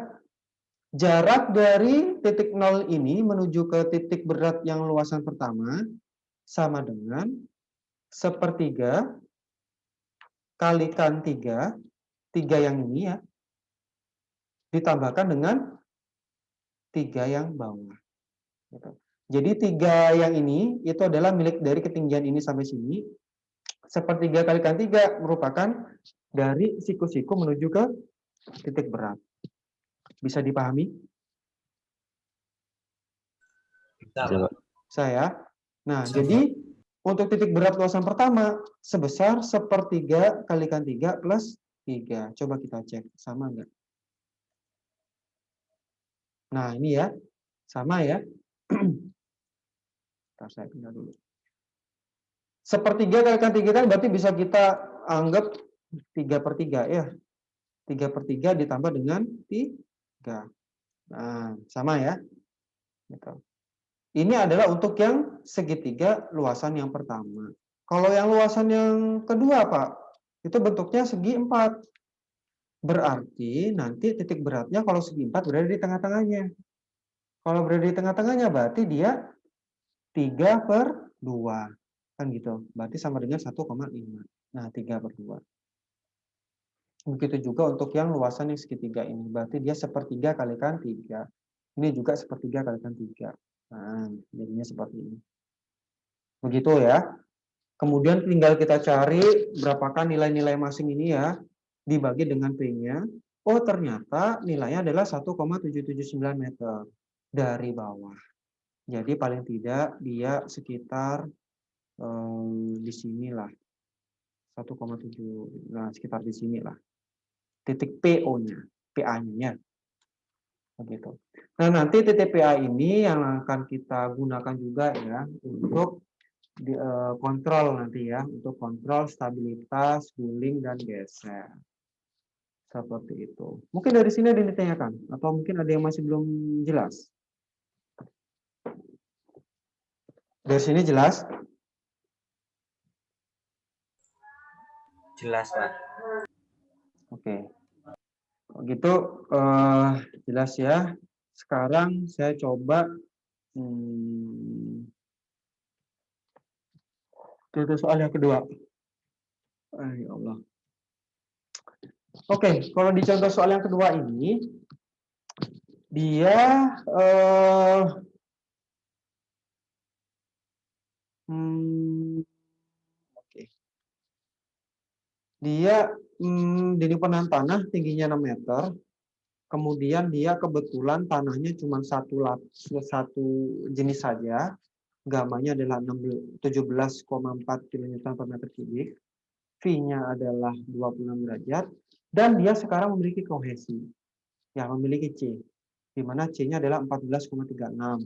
jarak dari titik 0 ini menuju ke titik berat yang luasan pertama sama dengan sepertiga kalikan 3, 3 yang ini ya, ditambahkan dengan 3 yang bawah. Gitu. Jadi 3 yang ini itu adalah milik dari ketinggian ini sampai sini. Sepertiga kalikan 3 merupakan dari siku-siku menuju ke titik berat. Bisa dipahami? Bisa, Bisa, Pak. Pak. Saya. Nah, Bisa, jadi untuk titik berat luasan pertama sebesar sepertiga kalikan 3 plus 3. Coba kita cek, sama enggak? Nah, ini ya. Sama ya. Ntar saya pindah dulu. Sepertiga kalikan 3 kan berarti bisa kita anggap 3/3 ya. 3/3 ditambah dengan 3. Nah, sama ya. Gitu. Ini adalah untuk yang segitiga luasan yang pertama. Kalau yang luasan yang kedua, Pak, itu bentuknya segi 4. Berarti nanti titik beratnya kalau segi 4 berada di tengah-tengahnya. Kalau berada di tengah-tengahnya berarti dia 3/2. Kan gitu. Berarti sama dengan 1,5. Nah, 3/2. Begitu juga untuk yang luasan yang segitiga ini. Berarti dia sepertiga kalikan 3. Ini juga sepertiga kalikan 3. Nah, jadinya seperti ini. Begitu ya. Kemudian tinggal kita cari berapakah nilai-nilai masing ini ya. Dibagi dengan P-nya. Oh, ternyata nilainya adalah 1,779 meter dari bawah. Jadi paling tidak dia sekitar di sinilah. 1,7. Nah, sekitar di sinilah. Titik PO-nya, PA-nya. Begitu. Nah, nanti titik PA ini yang akan kita gunakan juga ya untuk kontrol nanti ya, untuk kontrol stabilitas, guling, dan geser. Seperti itu. Mungkin dari sini ada yang ditanyakan, atau mungkin ada yang masih belum jelas. Dari sini jelas? Jelas, Pak. Oke. Kalau gitu jelas ya. Sekarang saya coba itu soal yang kedua. Ya Allah. Oke, kalau di contoh soal yang kedua ini, dia dia di penahan tanah tingginya 6 meter, kemudian dia kebetulan tanahnya cuma satu jenis saja, gamanya adalah 17,4 kN per meter kubik, V-nya adalah 26 derajat, dan dia sekarang memiliki kohesi, ya memiliki C, di mana C-nya adalah 14,36.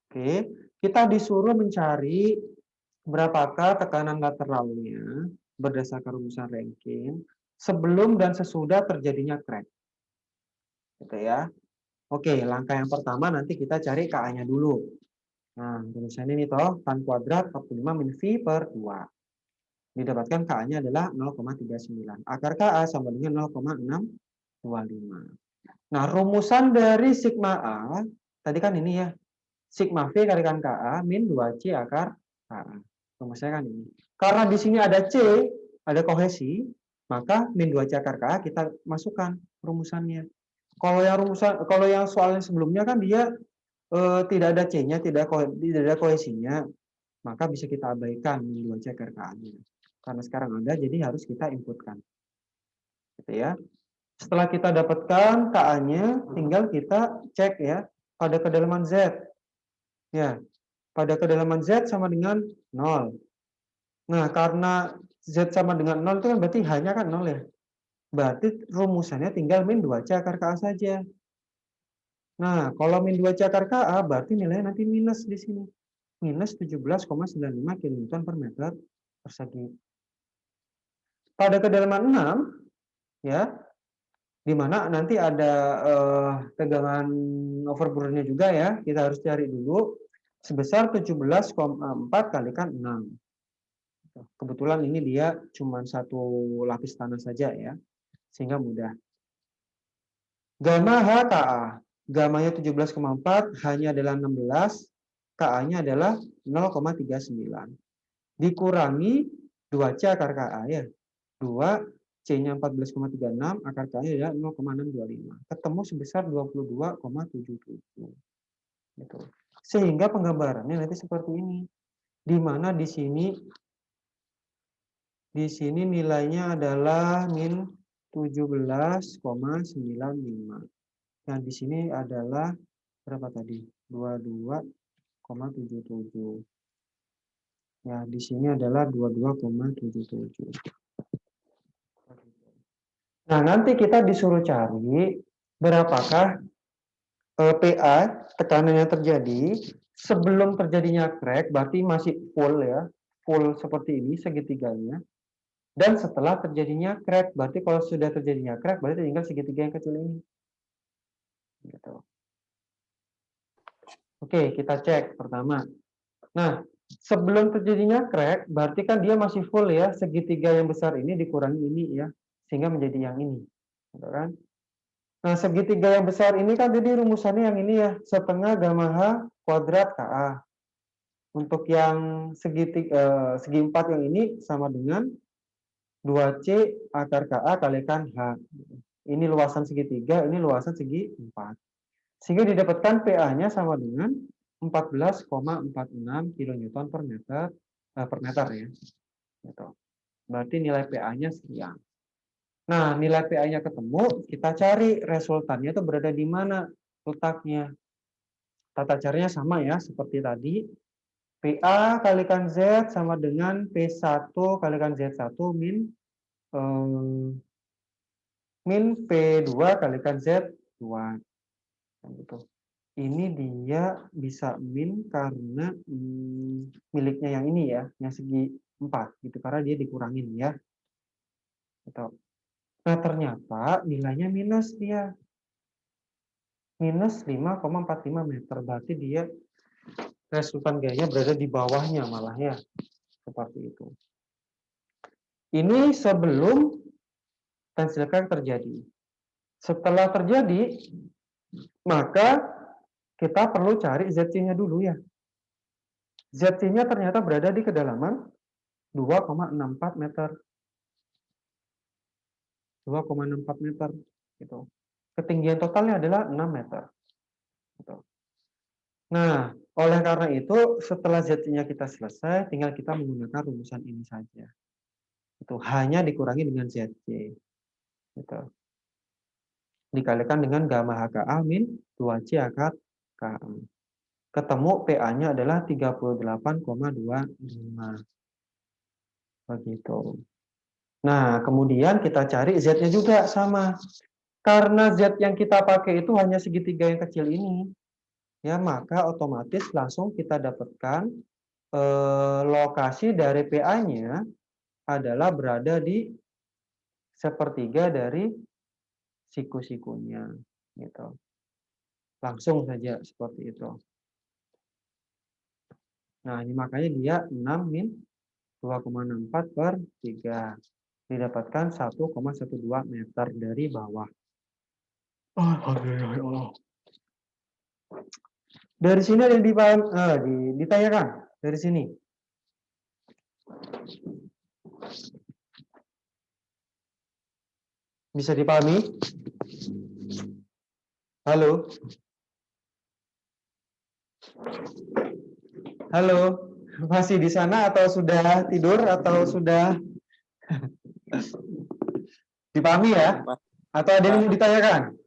Oke, kita disuruh mencari berapakah tekanan lateralnya berdasarkan rumusan Rankine sebelum dan sesudah terjadinya crack. Gitu ya. Oke, langkah yang pertama nanti kita cari KA-nya dulu. Nah, rumusan ini toh tan kuadrat 45 min V/2. Didapatkan KA-nya adalah 0,39. Akar KA sama dengan 0,625. Nah, rumusan dari sigma A, tadi kan ini ya, sigma V kalikan KA min 2C akar KA. Rumusnya kan ini. Karena di sini ada C, ada kohesi, maka min 2C akar KA kita masukkan rumusannya. Kalau yang soalnya sebelumnya kan dia tidak ada C-nya, tidak ada kohesinya, maka bisa kita abaikan min 2C akar KA-nya. Karena sekarang ada, jadi harus kita inputkan. Gitu ya. Setelah kita dapatkan KA-nya, tinggal kita cek ya pada kedalaman Z. Ya, pada kedalaman Z sama dengan 0. Nah, karena Z sama dengan 0 itu kan berarti hanya kan 0 ya. Berarti rumusannya tinggal min 2C akar KA saja. Nah, kalau min 2C akar KA berarti nilainya nanti minus di sini. Minus 17,95 kN per meter persegi. Pada kedalaman 6, ya, di mana nanti ada tegangan overburdennya juga ya, kita harus cari dulu sebesar 17,4 kalikan 6. Kebetulan ini dia cuma satu lapis tanah saja ya, sehingga mudah. Gamma HKA, gamanya 17,4 hanya adalah 16, KA-nya adalah 0,39. Dikurangi 2C akar KA ya, 2 C-nya 14,36, akar KA-nya adalah 0,625. Ketemu sebesar 22,77. Gitu. Sehingga penggambarannya nanti seperti ini. Di mana di sini nilainya adalah min 17,95. Yang di sini adalah berapa tadi? 22,77. Ya, di sini adalah 22,77. Nah, nanti kita disuruh cari berapakah PA, tekanan yang terjadi sebelum terjadinya crack, berarti masih full ya, full seperti ini segitiganya. Dan setelah terjadinya crack, berarti kalau sudah terjadinya crack, berarti tinggal segitiga yang kecil ini. Gitu. Oke, kita cek pertama. Nah, sebelum terjadinya crack, berarti kan dia masih full ya, segitiga yang besar ini dikurangi ini ya, sehingga menjadi yang ini. Gitu kan? Nah, segitiga yang besar ini kan jadi rumusannya yang ini ya, setengah gamma H kuadrat KA. Untuk yang segi 4 yang ini sama dengan 2C akar KA kalikan H. Ini luasan segitiga, ini luasan segi 4. Sehingga didapatkan PA-nya sama dengan 14,46 kN per meter ya. Gitu. Berarti nilai PA-nya sekian. Nah, nilai PA-nya ketemu, kita cari resultannya itu berada di mana letaknya. Tata caranya sama ya, seperti tadi. PA kalikan Z sama dengan P1 kalikan Z1 min P2 kalikan Z2. Gitu. Ini dia bisa min karena miliknya yang ini ya, yang segi 4 gitu, karena dia dikurangin ya. Gitu. Nah, ternyata nilainya minus dia. Minus 5,45 meter. Berarti dia resultan gayanya berada di bawahnya malah ya. Seperti itu. Ini sebelum tensil crack terjadi. Setelah terjadi, maka kita perlu cari ZC-nya dulu ya. ZC-nya ternyata berada di kedalaman 2,64 meter. 2,64 meter gitu. Ketinggian totalnya adalah 6 meter. Gitu. Nah, oleh karena itu setelah Z-nya kita selesai, tinggal kita menggunakan rumusan ini saja. Itu hanya dikurangi dengan ZC. Gitu. Dikalikan dengan gamma HKA min 2C akar KA. Ketemu PA-nya adalah 38,25. Begitu. Nah, kemudian kita cari Z-nya juga sama. Karena Z yang kita pakai itu hanya segitiga yang kecil ini, ya maka otomatis langsung kita dapatkan lokasi dari PA-nya adalah berada di sepertiga dari siku-sikunya, gitu. Langsung saja seperti itu. Nah, ini makanya dia 6 min 2,64/3. Didapatkan 1,12 meter dari bawah. Alhamdulillah ya Allah. Dari sini ada yang ditanyakan dari sini. Bisa dipahami? Halo? Halo? Masih di sana atau sudah tidur atau sudah dipahami ya? Atau ada yang mau ditanyakan?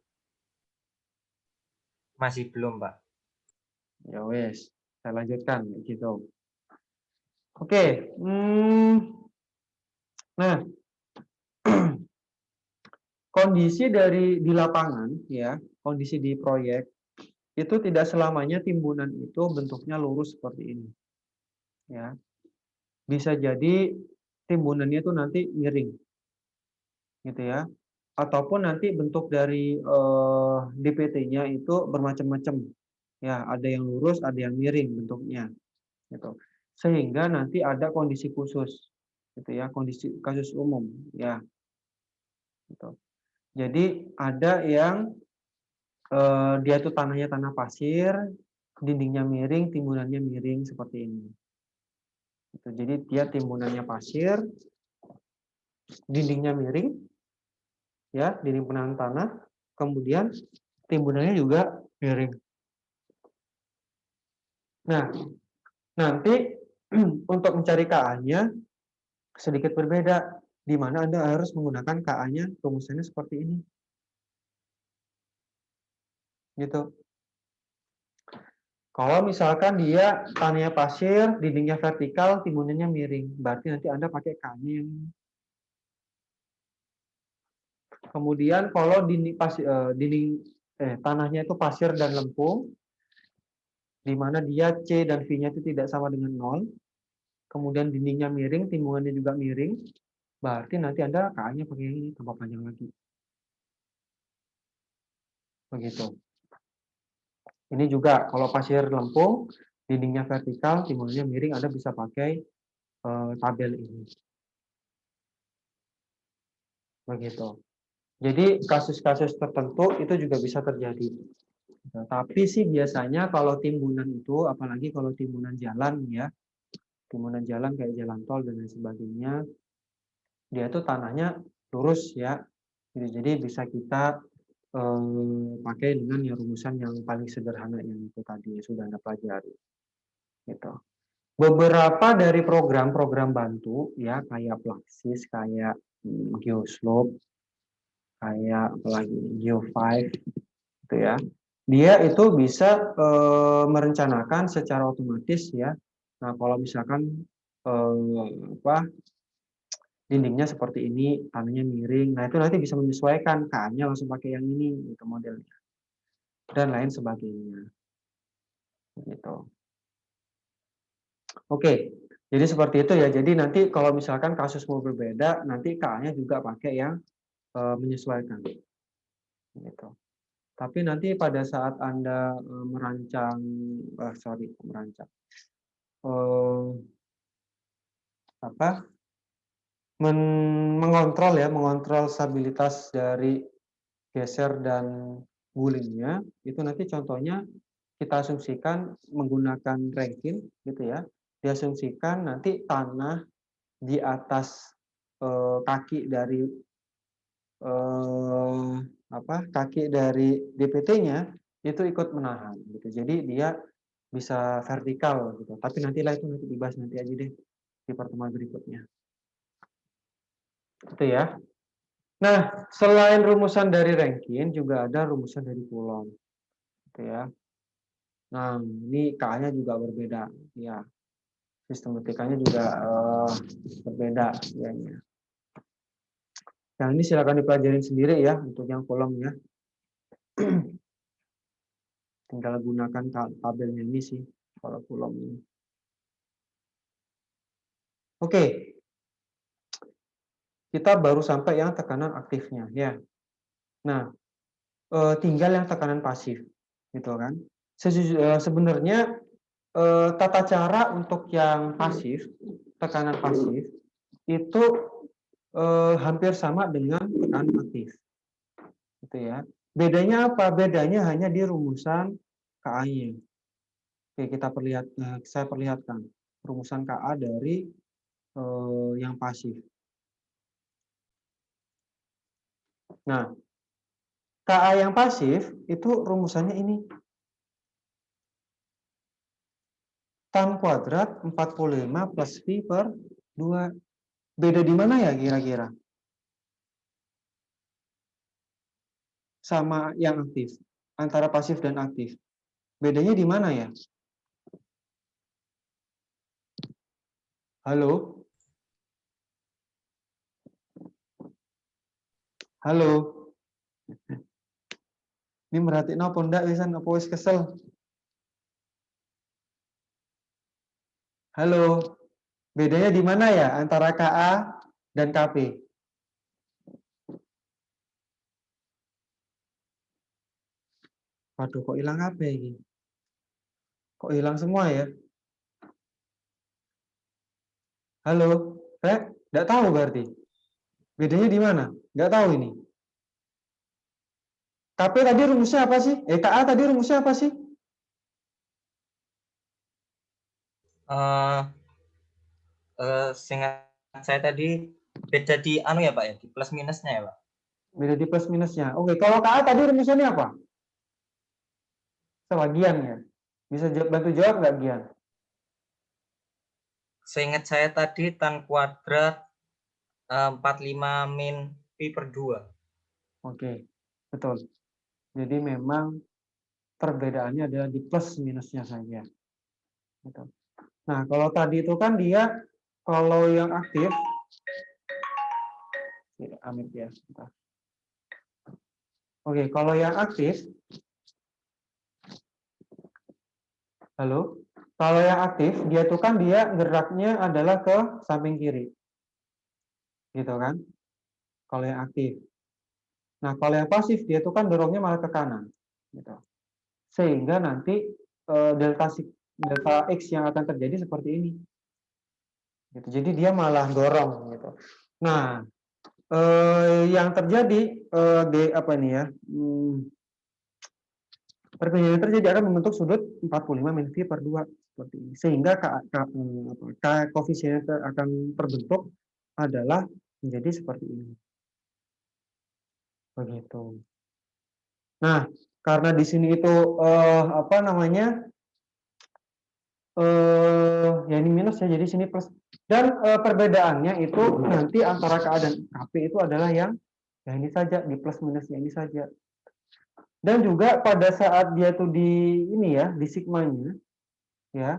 Masih belum, Pak. Ya wes, saya lanjutkan gitu. Oke, nah kondisi di lapangan ya, kondisi di proyek itu tidak selamanya timbunan itu bentuknya lurus seperti ini. Ya. Bisa jadi timbunannya itu nanti miring. Gitu ya. Ataupun nanti bentuk dari DPT-nya itu bermacam-macam. Ya, ada yang lurus, ada yang miring bentuknya. Gitu. Sehingga nanti ada kondisi khusus. Gitu ya, kondisi kasus umum ya. Gitu. Jadi ada yang dia itu tanahnya tanah pasir, dindingnya miring, timbunannya miring seperti ini. Gitu. Jadi dia timbunannya pasir, dindingnya miring, ya, dinding penahan tanah, kemudian timbunannya juga miring. Nah, nanti untuk mencari KA-nya sedikit berbeda, di mana Anda harus menggunakan KA-nya rumusannya seperti ini. Gitu. Kalau misalkan dia tanahnya pasir, dindingnya vertikal, timbunannya miring, berarti nanti Anda pakai KA-nya yang ini. Kemudian kalau tanahnya itu pasir dan lempung, di mana dia C dan V-nya itu tidak sama dengan 0, kemudian dindingnya miring, timbungannya juga miring, berarti nanti Anda KA-nya pakai yang ini, tambah panjang lagi. Begitu. Ini juga kalau pasir lempung, dindingnya vertikal, timbungannya miring, Anda bisa pakai tabel ini. Begitu. Jadi kasus-kasus tertentu itu juga bisa terjadi. Tapi sih biasanya kalau timbunan itu, apalagi kalau timbunan jalan ya, timbunan jalan kayak jalan tol dan lain sebagainya, dia itu tanahnya lurus ya. Jadi bisa kita pakai dengan yang rumusan yang paling sederhana yang itu tadi sudah Anda pelajari. Gitu. Beberapa dari program-program bantu ya kayak Plaxis, kayak Geoslope, kayak apalagi Geo5 gitu ya. Dia itu bisa merencanakan secara otomatis ya. Nah, kalau misalkan dindingnya seperti ini, tanahnya miring. Nah, itu nanti bisa menyesuaikan KA-nya langsung pakai yang ini gitu modelnya. Dan lain sebagainya. Gitu. Oke. Jadi seperti itu ya. Jadi nanti kalau misalkan kasus mau berbeda, nanti KA-nya juga pakai yang menyesuaikan. Gitu. Tapi nanti pada saat Anda merancang mengontrol stabilitas dari geser dan gulingnya, itu nanti contohnya kita asumsikan menggunakan Rankine gitu ya. Diasumsikan nanti tanah di atas kaki dari DPT-nya itu ikut menahan gitu. Jadi dia bisa vertikal gitu. Tapi nantilah itu nanti dibahas nanti aja deh di pertemuan berikutnya. Itu ya. Nah, selain rumusan dari Rankine juga ada rumusan dari Coulomb. Gitu ya. Nah, ini K-nya juga berbeda ya. Sistematikanya juga berbeda ya. Yang ini silakan dipelajarin sendiri ya untuk yang Coulomb ya. Tinggal gunakan tabelnya ini sih kalau Coulomb ini. Oke. Kita baru sampai yang tekanan aktifnya ya. Nah, tinggal yang tekanan pasif gitu kan. Sebenarnya tata cara untuk yang pasif tekanan pasif itu hampir sama dengan tekanan aktif. Gitu ya. Bedanya apa? Bedanya hanya di rumusan KA-nya. Oke, saya perlihatkan rumusan KA dari yang pasif. Nah, KA yang pasif itu rumusannya ini. Tan kuadrat 45 plus V per 2. Beda di mana ya kira-kira? Sama yang aktif. Antara pasif dan aktif. Bedanya di mana ya? Halo? Halo? Ini merhatiin apa ndak wisan apa wis kesel? Halo? Bedanya di mana ya antara KA dan KP? Waduh, kok hilang apa ini? Kok hilang semua ya? Halo? Nggak tahu berarti. Bedanya di mana? Nggak tahu ini. KP tadi rumusnya apa sih? KA tadi rumusnya apa sih? Seingat saya tadi beda di anu ya Pak ya, di plus minusnya ya Pak. Beda di plus minusnya. Oke, kalau KA tadi rumusnya apa? Sebagian ya. Bisa bantu jawab nggak, Gian? Seingat saya tadi tan kuadrat 45 min pi per 2. Oke, betul. Jadi memang perbedaannya adalah di plus minusnya saja. Gitu. Nah, kalau tadi itu kan dia, kalau yang aktif, Amit ya. Oke, kalau yang aktif, halo, kalau yang aktif dia tuh kan dia geraknya adalah ke samping kiri, gitu kan? Kalau yang aktif. Nah, kalau yang pasif dia tuh kan dorongnya malah ke kanan, gitu. Sehingga nanti delta X yang akan terjadi seperti ini. Gitu. Jadi dia malah dorong, gitu. Nah, yang terjadi apa ini ya? Perbedaan yang terjadi akan membentuk sudut 45 min V per 2 seperti ini. Sehingga koefisien yang akan terbentuk adalah menjadi seperti ini. Begitu. Nah, karena di sini itu apa namanya? Ya ini minus ya, jadi sini plus. Dan perbedaannya itu nanti antara KA dan KP itu adalah yang ini saja, di plus minusnya ini saja. Dan juga pada saat dia tuh di ini ya, di sigmanya, ya,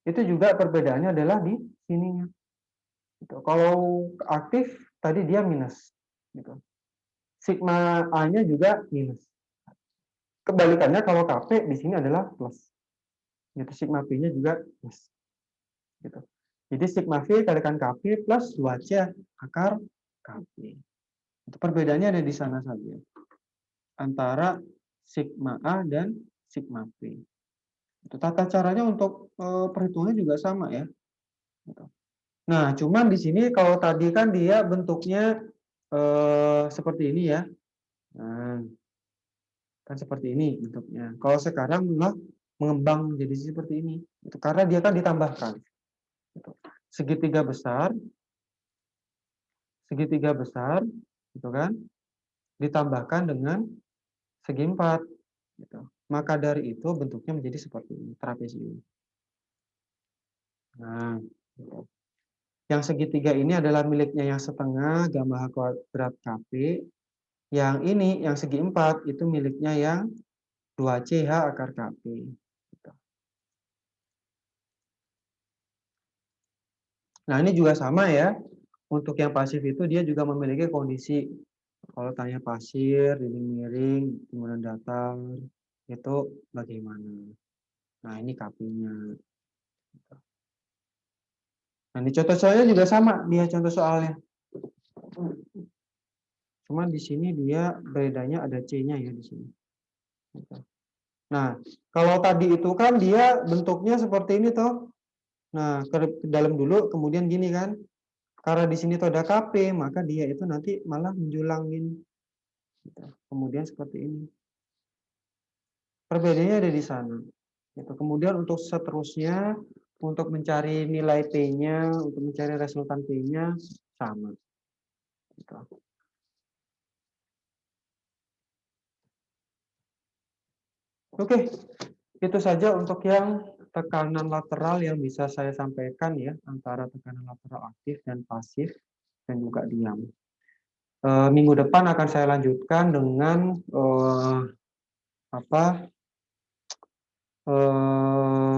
itu juga perbedaannya adalah di sininya. Gitu. Kalau aktif tadi dia minus, gitu. Sigma A-nya juga minus. Kebalikannya kalau KP di sini adalah plus. Gitu. Sigma P-nya juga plus. Gitu. Jadi sigma V kalikan KP plus 2C akar KP. Itu perbedaannya ada di sana saja. Antara sigma A dan sigma P. Itu tata caranya untuk perhitungannya juga sama ya. Nah, cuman di sini kalau tadi kan dia bentuknya seperti ini ya. Nah, kan seperti ini bentuknya. Kalau sekarang malah mengembang jadi seperti ini. Itu karena dia kan ditambahkan. Segitiga besar, gitu kan? Ditambahkan dengan segi 4. Gitu. Maka dari itu bentuknya menjadi seperti ini, trapesium. Nah, gitu. Yang segitiga ini adalah miliknya yang setengah gamma H kuadrat KP. Yang ini, yang segi 4, itu miliknya yang 2CH akar KP. Gitu. Nah, ini juga sama ya. Untuk yang pasif itu dia juga memiliki kondisi. Kalau tanya pasir, dinding miring, kemudian datar, itu bagaimana? Nah, ini KP-nya. Nah, di contoh soalnya juga sama, dia contoh soalnya. Cuma di sini dia bedanya ada C-nya ya di sini. Nah, kalau tadi itu kan dia bentuknya seperti ini toh. Nah, ke dalam dulu, kemudian gini kan, karena di sini tuh ada KP, maka dia itu nanti malah menjulangin. Gitu. Kemudian seperti ini. Perbedaannya ada di sana. Gitu. Kemudian untuk seterusnya, untuk mencari nilai P-nya, untuk mencari resultan P-nya, sama. Gitu. Oke, itu saja untuk yang tekanan lateral yang bisa saya sampaikan ya, antara tekanan lateral aktif dan pasif, dan juga diam. Minggu depan akan saya lanjutkan dengan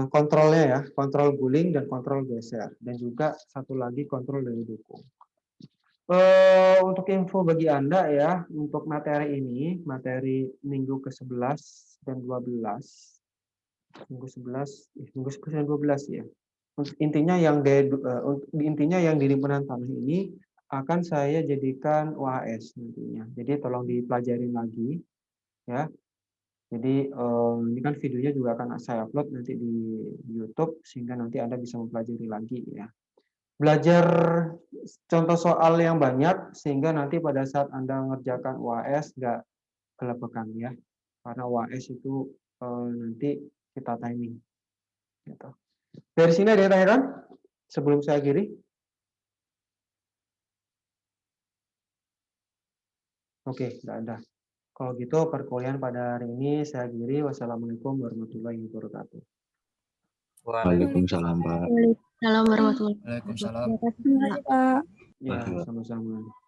kontrolnya ya, kontrol guling dan kontrol geser, dan juga satu lagi kontrol dari dukung. Untuk info bagi Anda ya, untuk materi ini, materi minggu ke-11 dan 12, minggu 11, minggu 11 dan 12 ya. Intinya yang di limpahan tanah ini akan saya jadikan UAS nantinya. Jadi tolong dipelajarin lagi ya. Jadi ini kan videonya juga akan saya upload nanti di YouTube sehingga nanti Anda bisa mempelajari lagi ya. Belajar contoh soal yang banyak sehingga nanti pada saat Anda mengerjakan UAS nggak kelepekan ya. Karena UAS itu nanti kita timing. Gitu. Dari sini ada yang tanyakan sebelum saya akhiri? Oke, nggak ada. Kalau gitu perkuliahan pada hari ini saya akhiri. Wassalamualaikum warahmatullahi wabarakatuh. Waalaikumsalam, Pak. Waalaikumsalam warahmatullahi Waalaikumsalam. wabarakatuh. Terima kasih, Pak. Ya, sama-sama.